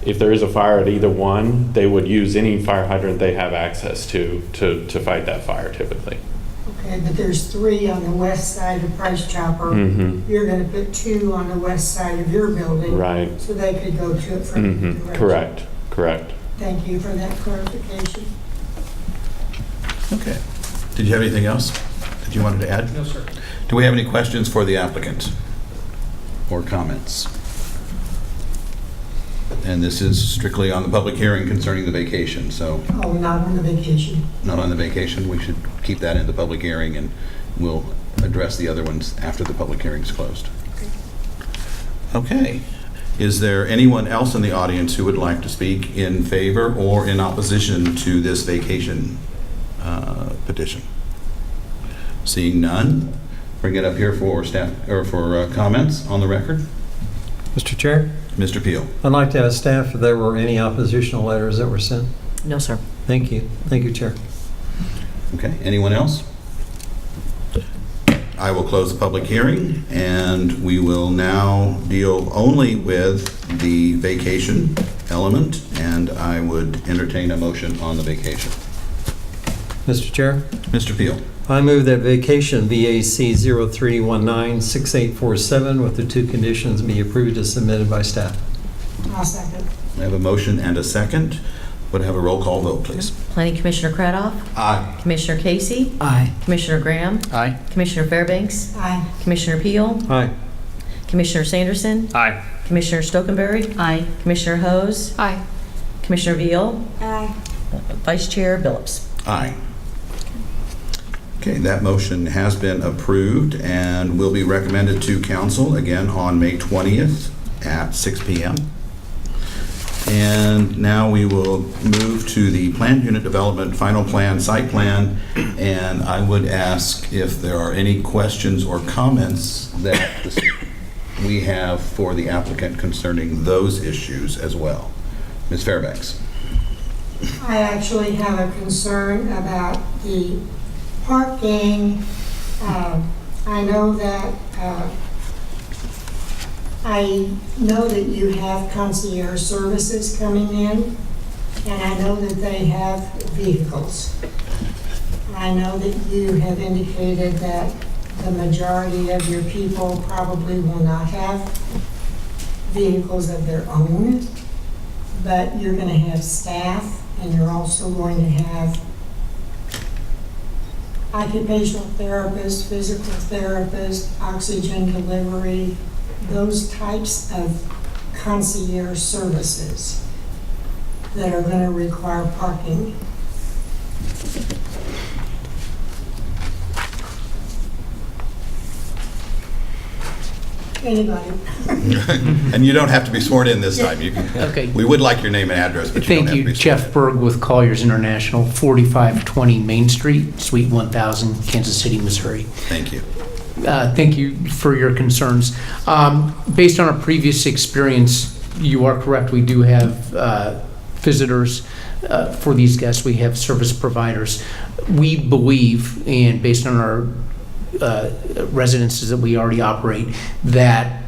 if there is a fire at either one, they would use any fire hydrant they have access to fight that fire typically. Okay, but there's 3 on the west side of Price Chopper. Mm-hmm. You're going to put 2 on the west side of your building. Right. So they could go to it from Mm-hmm. either direction. Correct. Thank you for that clarification. Okay. Did you have anything else that you wanted to add? No, sir. Do we have any questions for the applicant or comments? And this is strictly on the public hearing concerning the vacation, so Oh, not on the vacation. not on the vacation. We should keep that in the public hearing, and we'll address the other ones after the public hearing's closed. Okay. Is there anyone else in the audience who would like to speak in favor or in opposition to this vacation petition? Seeing none, bring it up here for staff or for comments on the record. Mr. Chair, Mr. Peel. I'd like to ask staff if there were any oppositional letters that were sent. No, sir. Thank you. Thank you, Chair. Okay, anyone else? I will close the public hearing, and we will now deal only with the vacation element, and I would entertain a motion on the vacation. Mr. Chair, Mr. Peel. I move that vacation VAC 03196847 with the 2 conditions be approved as submitted by staff. I'll second. I have a motion and a second. Would have a roll call vote, please. Planning Commissioner Cradoff? Aye. Commissioner Casey? Aye. Commissioner Graham? Aye. Commissioner Fairbanks? Aye. Commissioner Peel? Aye. Commissioner Sanderson? Aye. Commissioner Stokenberry? Aye. Commissioner Hose? Aye. Commissioner Veal? Aye. Vice Chair Billups? Aye. Okay, that motion has been approved and will be recommended to council again on May 20th at 6 p.m. And now we will move to the planned unit development, final plan, site plan, and I would ask if there are any questions or comments that we have for the applicant concerning those issues as well. Ms. Fairbanks. I actually have a concern about the parking. I know that you have concierge services coming in, and I know that they have vehicles. I know that you have indicated that the majority of your people probably will not have vehicles of their own, but you're going to have staff, and you're also going to have occupational therapists, physical therapists, oxygen delivery, those types of concierge services that are going to require parking. Anybody? And you don't have to be sworn in this time. You can. Okay. We would like your name and address, but you don't Thank have to you. be sworn Jeff Berg with Colliers International, 4520 Main Street, Suite 1000, Kansas City, Missouri. Thank you. Thank you for your concerns. Based on a previous experience, you are correct. We do have visitors. For these guests, we have service providers. We believe, and based on our residences that we already operate, that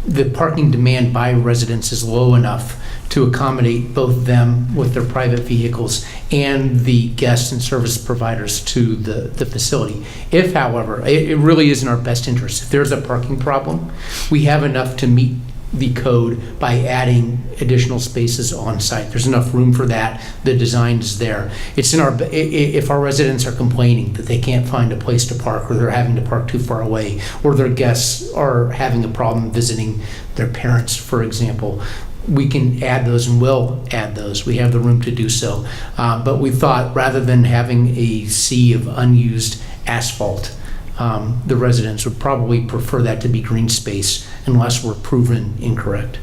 the parking demand by residents is low enough to accommodate both them with their private vehicles and the guests and service providers to the facility. If, however, it really is in our best interest, if there's a parking problem, we have enough to meet the code by adding additional spaces on site. There's enough room for that. The design is there. It's in our, if our residents are complaining that they can't find a place to park, or they're having to park too far away, or their guests are having a problem visiting their parents, for example, we can add those and will add those. We have the room to do so. But we thought, rather than having a sea of unused asphalt, the residents would probably prefer that to be green space unless we're proven incorrect.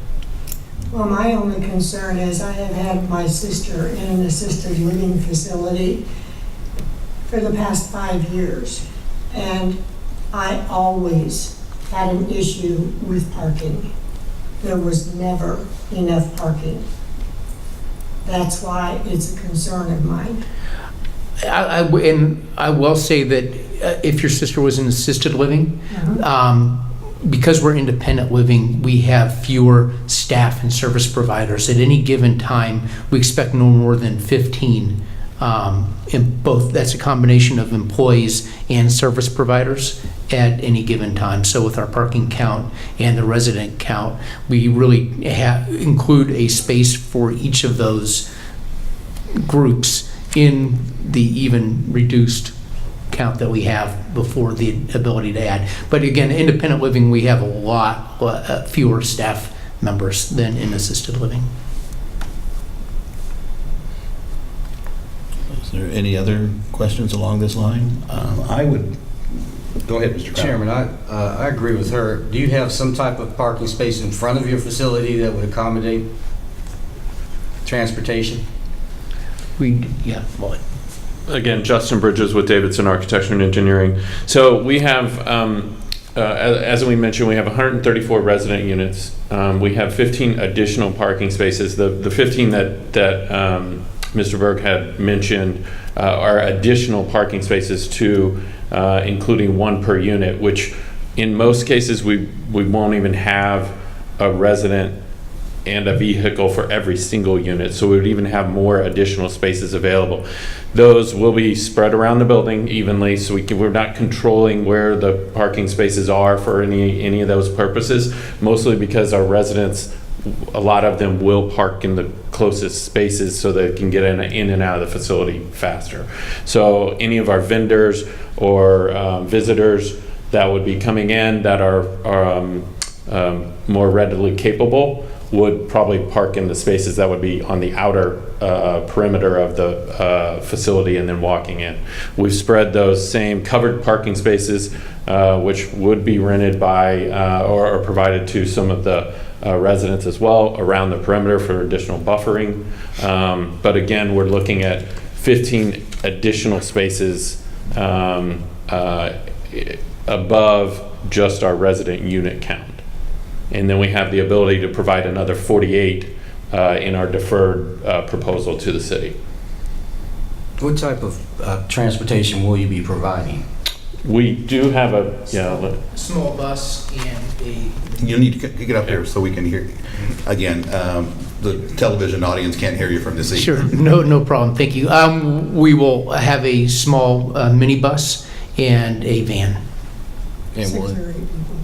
Well, my only concern is I have had my sister in an assisted living facility for the past 5 years, and I always had an issue with parking. There was never enough parking. That's why it's a concern of mine. And I will say that if your sister was in assisted living, because we're independent living, we have fewer staff and service providers. At any given time, we expect no more than 15 in both. That's a combination of employees and service providers at any given time. So with our parking count and the resident count, we really include a space for each of those groups in the even reduced count that we have before the ability to add. But again, independent living, we have a lot fewer staff members than in assisted living. Is there any other questions along this line? I would, go ahead, Mr. Crowder. Chairman, I agree with her. Do you have some type of parking space in front of your facility that would accommodate transportation? Again, Justin Bridges with Davidson Architecture and Engineering. So we have, as we mentioned, we have 134 resident units. We have 15 additional parking spaces. The 15 that Mr. Berg had mentioned are additional parking spaces to including one per unit, which in most cases we won't even have a resident and a vehicle for every single unit. So we would even have more additional spaces available. Those will be spread around the building evenly, so we're not controlling where the parking spaces are for any of those purposes, mostly because our residents, a lot of them will park in the closest spaces so they can get in and out of the facility faster. So any of our vendors or visitors that would be coming in that are more readily capable would probably park in the spaces that would be on the outer perimeter of the facility and then walking in. We've spread those same covered parking spaces, which would be rented by or provided to some of the residents as well around the perimeter for additional buffering. But again, we're looking at 15 additional spaces above just our resident unit count. And then we have the ability to provide another 48 in our deferred proposal to the city. What type of transportation will you be providing? We do have a small bus and a... You need to get up here so we can hear you. Again, the television audience can't hear you from this seat. Sure, no problem, thank you. We will have a small minibus and a van. And 6 or 8 people.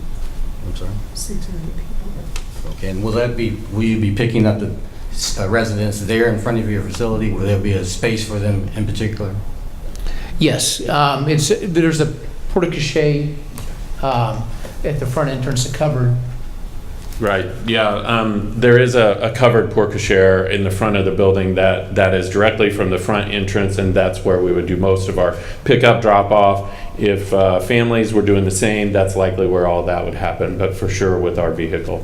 I'm sorry? 6 or 8 people. Okay, and will you be picking up the residents there in front of your facility? Will there be a space for them in particular? Yes, there's a porte-cochere at the front entrance, a covered. Right, yeah. There is a covered porte-cochere in the front of the building that is directly from the front entrance, and that's where we would do most of our pickup, drop-off. If families were doing the same, that's likely where all that would happen, but for sure with our vehicle.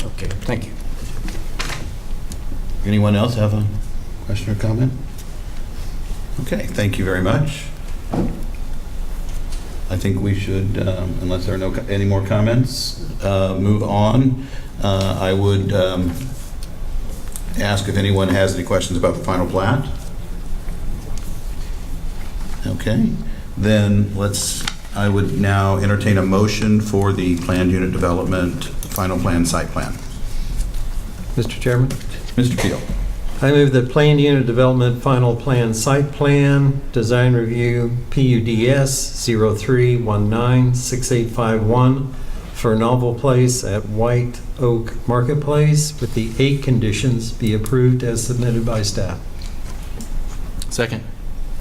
Okay, thank you. Anyone else have a question or comment? Okay, thank you very much. I think we should, unless there are any more comments, move on. I would ask if anyone has any questions about the final plat. Okay, then let's I would now entertain a motion for the planned unit development, final plan, site plan. Mr. Chairman, Mr. Peel. I move that planned unit development, final plan, site plan, design review, PUDS 03196851 for Novel Place at White Oak Marketplace with the 8 conditions be approved as submitted by staff. Second.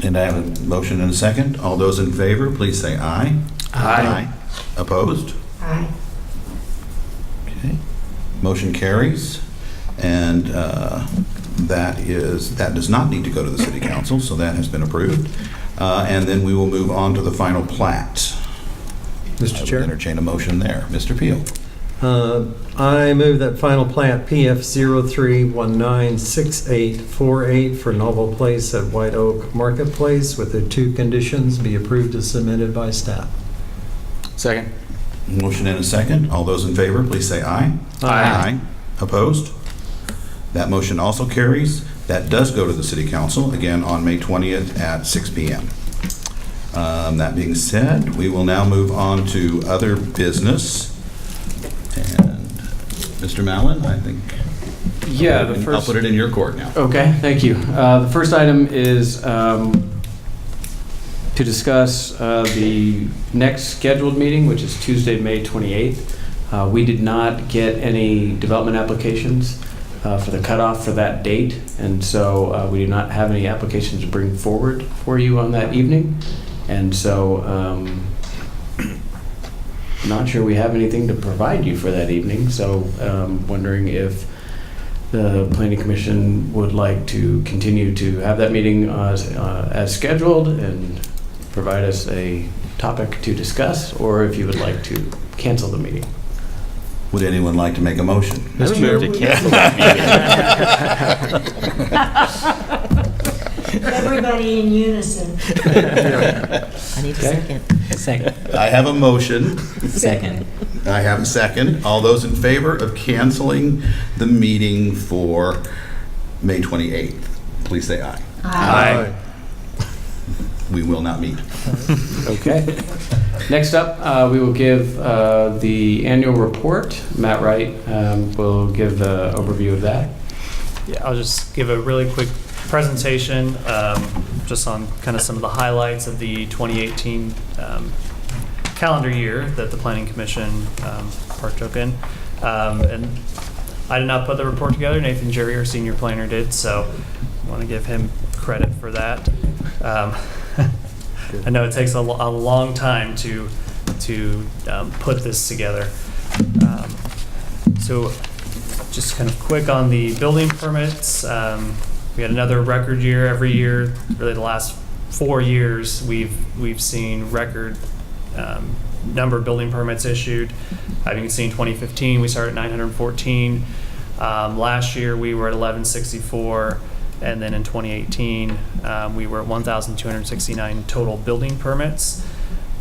And I have a motion and a second. All those in favor, please say aye. Aye. Opposed? Aye. Okay. Motion carries. And that does not need to go to the city council, so that has been approved. And then we will move on to the final plat. Mr. Chair? I would entertain a motion there. Mr. Peel. I move that final plat PF 03196848 for Novel Place at White Oak Marketplace with the 2 conditions be approved as submitted by staff. Second. Motion and a second. All those in favor, please say aye. Aye. Opposed? That motion also carries. That does go to the city council, again, on May 20th at 6 p.m. That being said, we will now move on to other business. And Mr. Mallon, I think I'll put it in your court now. Okay, thank you. The first item is to discuss the next scheduled meeting, which is Tuesday, May 28th. We did not get any development applications for the cutoff for that date, and so we do not have any applications to bring forward for you on that evening. And so not sure we have anything to provide you for that evening, so wondering if the Planning Commission would like to continue to have that meeting as scheduled and provide us a topic to discuss, or if you would like to cancel the meeting. Would anyone like to make a motion? I would move to cancel that meeting. Everybody in unison. I need a second. Second. I have a motion. Second. I have a second. All those in favor of canceling the meeting for May 28th, please say aye. Aye. We will not meet. Okay. Next up, we will give the annual report. Matt Wright will give the overview of that. Yeah, I'll just give a really quick presentation just on kind of some of the highlights of the 2018 calendar year that the Planning Commission partook in. And I did not put the report together. Nathan Jerry, our senior planner, did, so I want to give him credit for that. I know it takes a long time to put this together. So just kind of quick on the building permits. We had another record year. Every year, really the last 4 years, we've seen record number of building permits issued. You can see in 2015, we started at 914. Last year, we were at 1164. And then in 2018, we were at 1,269 total building permits.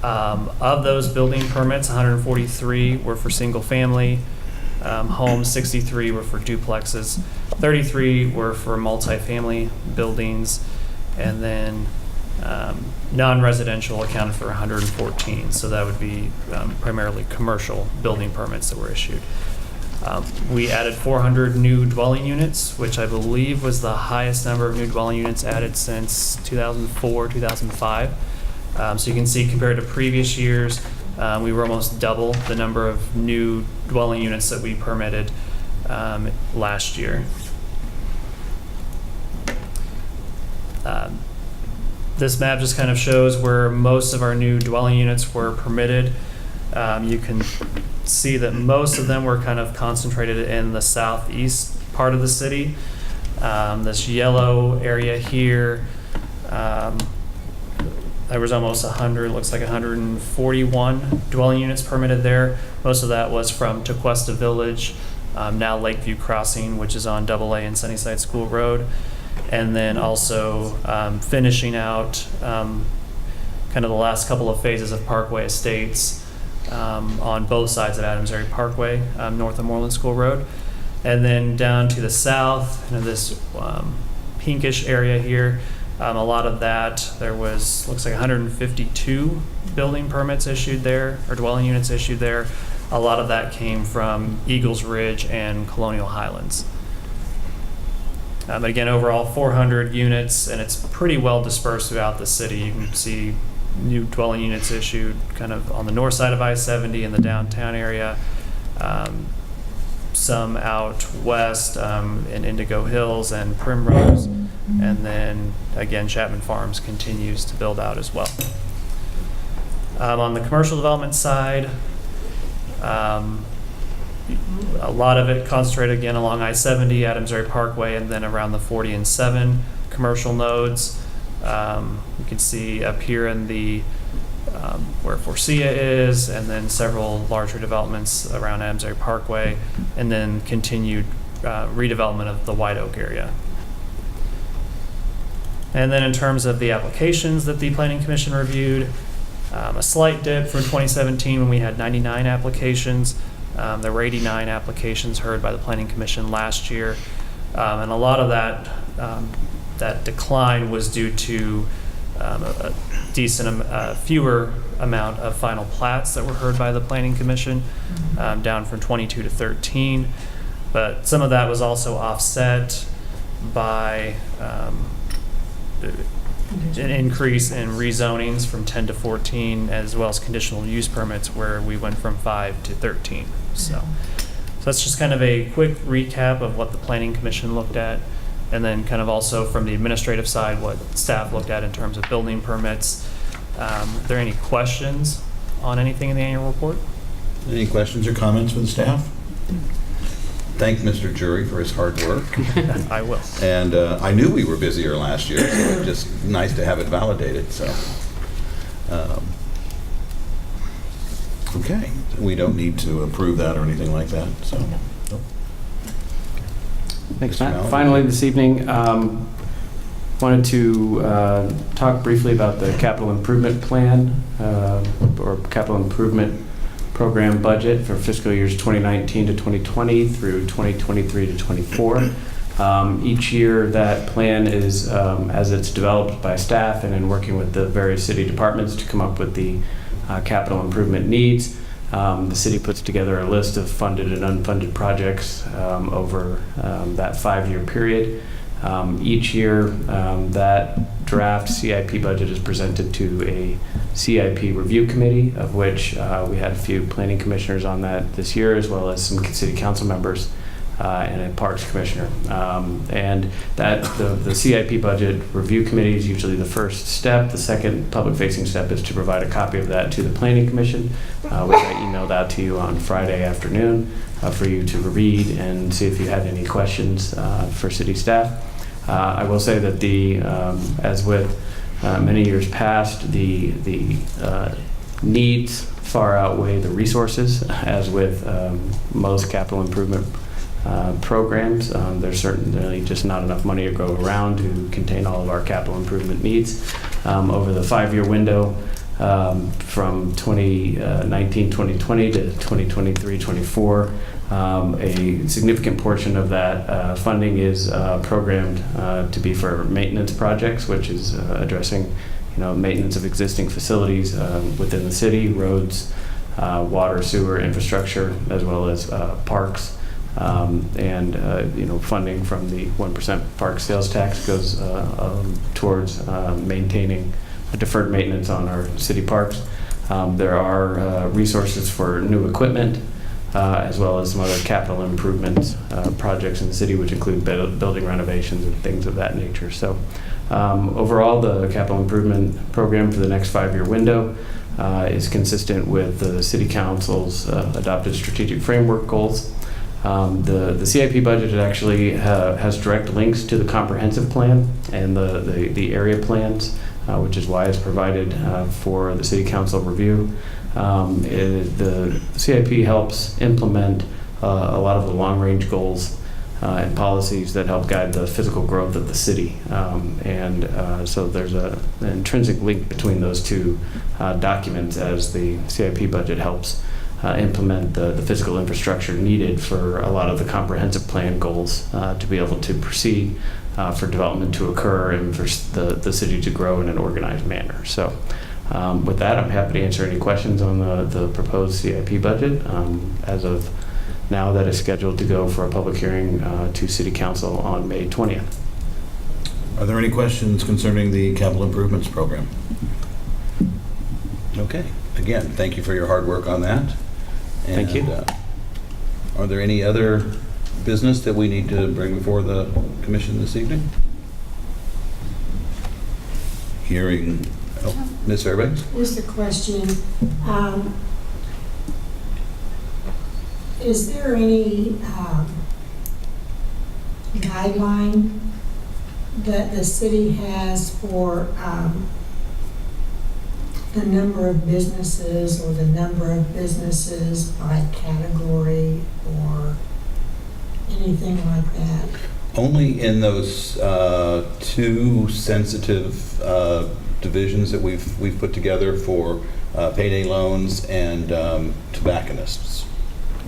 Of those building permits, 143 were for single-family homes, 63 were for duplexes, 33 were for multifamily buildings, and then non-residential accounted for 114. So that would be primarily commercial building permits that were issued. We added 400 new dwelling units, which I believe was the highest number of new dwelling units added since 2004, 2005. So you can see compared to previous years, we were almost double the number of new dwelling units that we permitted last year. This map just kind of shows where most of our new dwelling units were permitted. You can see that most of them were kind of concentrated in the southeast part of the city. This yellow area here, there was almost 100, looks like 141 dwelling units permitted there. Most of that was from Tequesta Village, now Lakeview Crossing, which is on AA and Sunnyside School Road. And then also finishing out kind of the last couple of phases of Parkway Estates on both sides of Adams Area Parkway, north of Moreland School Road. And then down to the south, this pinkish area here, A lot of that, there was, looks like 152 building permits issued there, or dwelling units issued there. A lot of that came from Eagles Ridge and Colonial Highlands. But again, overall 400 units, and it's pretty well dispersed throughout the city. You can see new dwelling units issued kind of on the north side of I-70 in the downtown area. Some out west in Indigo Hills and Primrose. And then again, Chapman Farms continues to build out as well. On the commercial development side, a lot of it concentrated again along I-70, Adamsbury Parkway, and then around the 40 and 7 commercial nodes. You can see up here in the where Forcia is, and then several larger developments around Adamsbury Parkway, and then continued redevelopment of the White Oak area. And then in terms of the applications that the Planning Commission reviewed, a slight dip from 2017 when we had 99 applications. There were 89 applications heard by the Planning Commission last year. And a lot of that decline was due to a decent fewer amount of final plats that were heard by the Planning Commission, down from 22 to 13. But some of that was also offset by an increase in rezonings from 10 to 14, as well as conditional use permits where we went from 5 to 13. So that's just kind of a quick recap of what the Planning Commission looked at, and then kind of also from the administrative side what staff looked at in terms of building permits. Are there any questions on anything in the annual report? Any questions or comments from the staff? Thank Mr. Jury for his hard work. I will. And I knew we were busier last year, so it's just nice to have it validated. So, okay, we don't need to approve that or anything like that. So, Thanks, Mr. Matt. Mallon? Finally, this evening, wanted to talk briefly about the capital improvement plan or capital improvement program budget for fiscal years 2019 to 2020 through 2023 to 24. Each year that plan is, as it's developed by staff and in working with the various city departments to come up with the capital improvement needs, the city puts together a list of funded and unfunded projects over that 5-year period. Each year that draft CIP budget is presented to a CIP review committee, of which we had a few planning commissioners on that this year, as well as some city council members and a parks commissioner. And that the CIP budget review committee is usually the first step. The second public-facing step is to provide a copy of that to the planning commission, which I emailed out to you on Friday afternoon for you to read and see if you had any questions for city staff. I will say that as with many years past, the needs far outweigh the resources, as with most capital improvement programs. There's certainly just not enough money to go around to contain all of our capital improvement needs. Over the 5-year window from 2019-2020 to 2023-24, a significant portion of that funding is programmed to be for maintenance projects, which is addressing maintenance of existing facilities within the city, roads, water, sewer infrastructure, as well as parks. And funding from the 1% park sales tax goes towards maintaining deferred maintenance on our city parks. There are resources for new equipment, as well as some other capital improvement projects in the city, which include building renovations and things of that nature. So overall, the capital improvement program for the next 5-year window is consistent with the City Council's adopted strategic framework goals. The CIP budget actually has direct links to the comprehensive plan and the area plans, which is why it's provided for the City Council review. The CIP helps implement a lot of the long-range goals and policies that help guide the physical growth of the city. So there's an intrinsic link between those two documents, as the CIP budget helps implement the physical infrastructure needed for a lot of the comprehensive plan goals to be able to proceed, for development to occur, and for the city to grow in an organized manner. So with that, I'm happy to answer any questions on the proposed CIP budget. As of now, that is scheduled to go for a public hearing to City Council on May 20th. Are there any questions concerning the capital improvements program? Okay. Again, thank you for your hard work on that. Thank you. Are there any other business that we need to bring before the commission this evening? Hearing, Ms. Fairbanks? Just a question. Is there any guideline that the city has for the number of businesses, or the number of businesses by category, or anything like that? Only in those two sensitive divisions that we've put together for payday loans and tobacconists.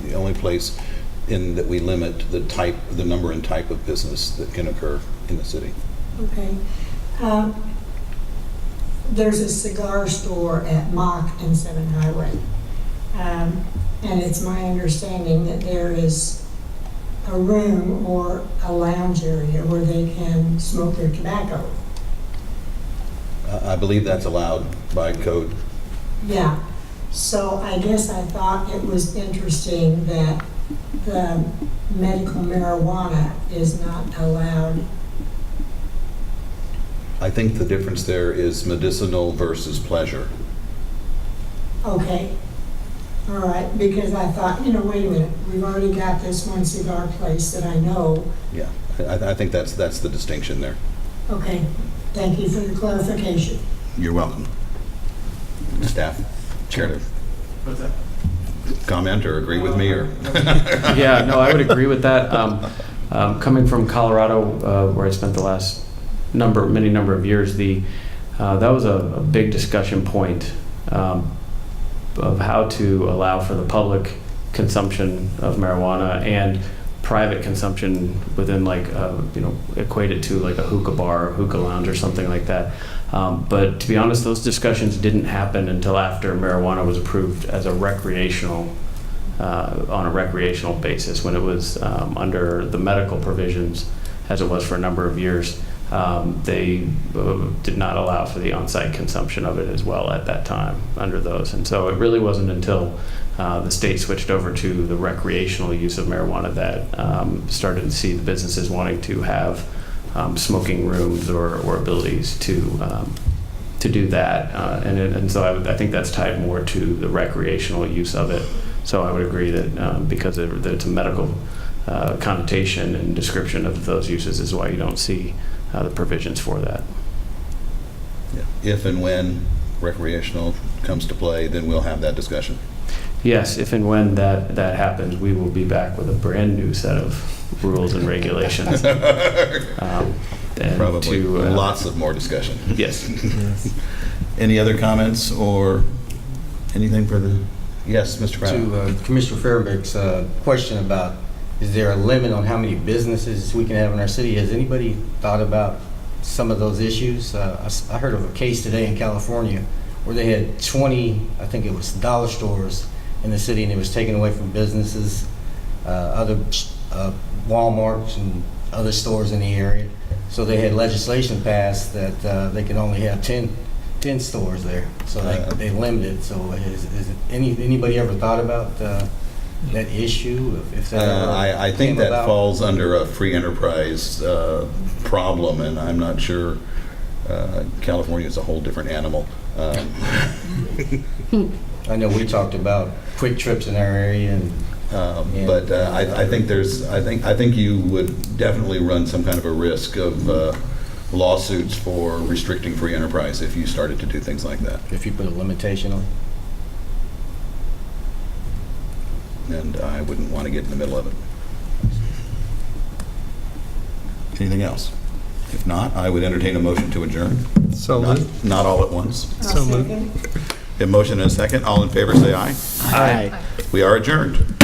The only place that we limit the number and type of business that can occur in the city. Okay. There's a cigar store at Mock and 7 Highway. And it's my understanding that there is a room or a lounge area where they can smoke their tobacco. I believe that's allowed by code. Yeah. So I guess I thought it was interesting that the medical marijuana is not allowed. I think the difference there is medicinal versus pleasure. Okay. All right, because I thought, wait a minute, we've already got this one cigar place that I know. Yeah, I think that's the distinction there. Okay, thank you for the clarification. You're welcome. Staff, care to comment or agree with me, or? Yeah, no, I would agree with that. Coming from Colorado, where I spent the last many number of years, that was a big discussion point of how to allow for the public consumption of marijuana and private consumption within, equate it to like a hookah bar or hookah lounge or something like that. But to be honest, those discussions didn't happen until after marijuana was approved as a recreational, on a recreational basis, when it was under the medical provisions, as it was for a number of years. They did not allow for the on-site consumption of it as well at that time under those. And so it really wasn't until the state switched over to the recreational use of marijuana that started to see the businesses wanting to have smoking rooms or abilities to do that. And so I think that's tied more to the recreational use of it. So I would agree that because it's a medical connotation and description of those uses is why you don't see the provisions for that. Yeah. If and when recreational comes to play, then we'll have that discussion. Yes, if and when that happens, we will be back with a brand new set of rules and regulations. Probably lots of more discussion. Yes. Any other comments or anything for the? Yes, Mr. Brown. To Commissioner Fairbanks' question about, is there a limit on how many businesses we can have in our city? Has anybody thought about some of those issues? I heard of a case today in California where they had 20, I think it was dollar stores in the city, and it was taken away from businesses, other Walmarts and other stores in the area. So they had legislation passed that they could only have 10 stores there. So they limited. So is anybody ever thought about that issue? If that I think that falls under a free enterprise problem, and I'm not sure. California is a whole different animal. I know we talked about quick trips in our area, and but I think I think you would definitely run some kind of a risk of lawsuits for restricting free enterprise if you started to do things like that. If you put a limitation on it. And I wouldn't want to get in the middle of it. Anything else? If not, I would entertain a motion to adjourn. So moved. Not all at once. So moved. Second. A motion and a second. All in favor, say aye. Aye. We are adjourned.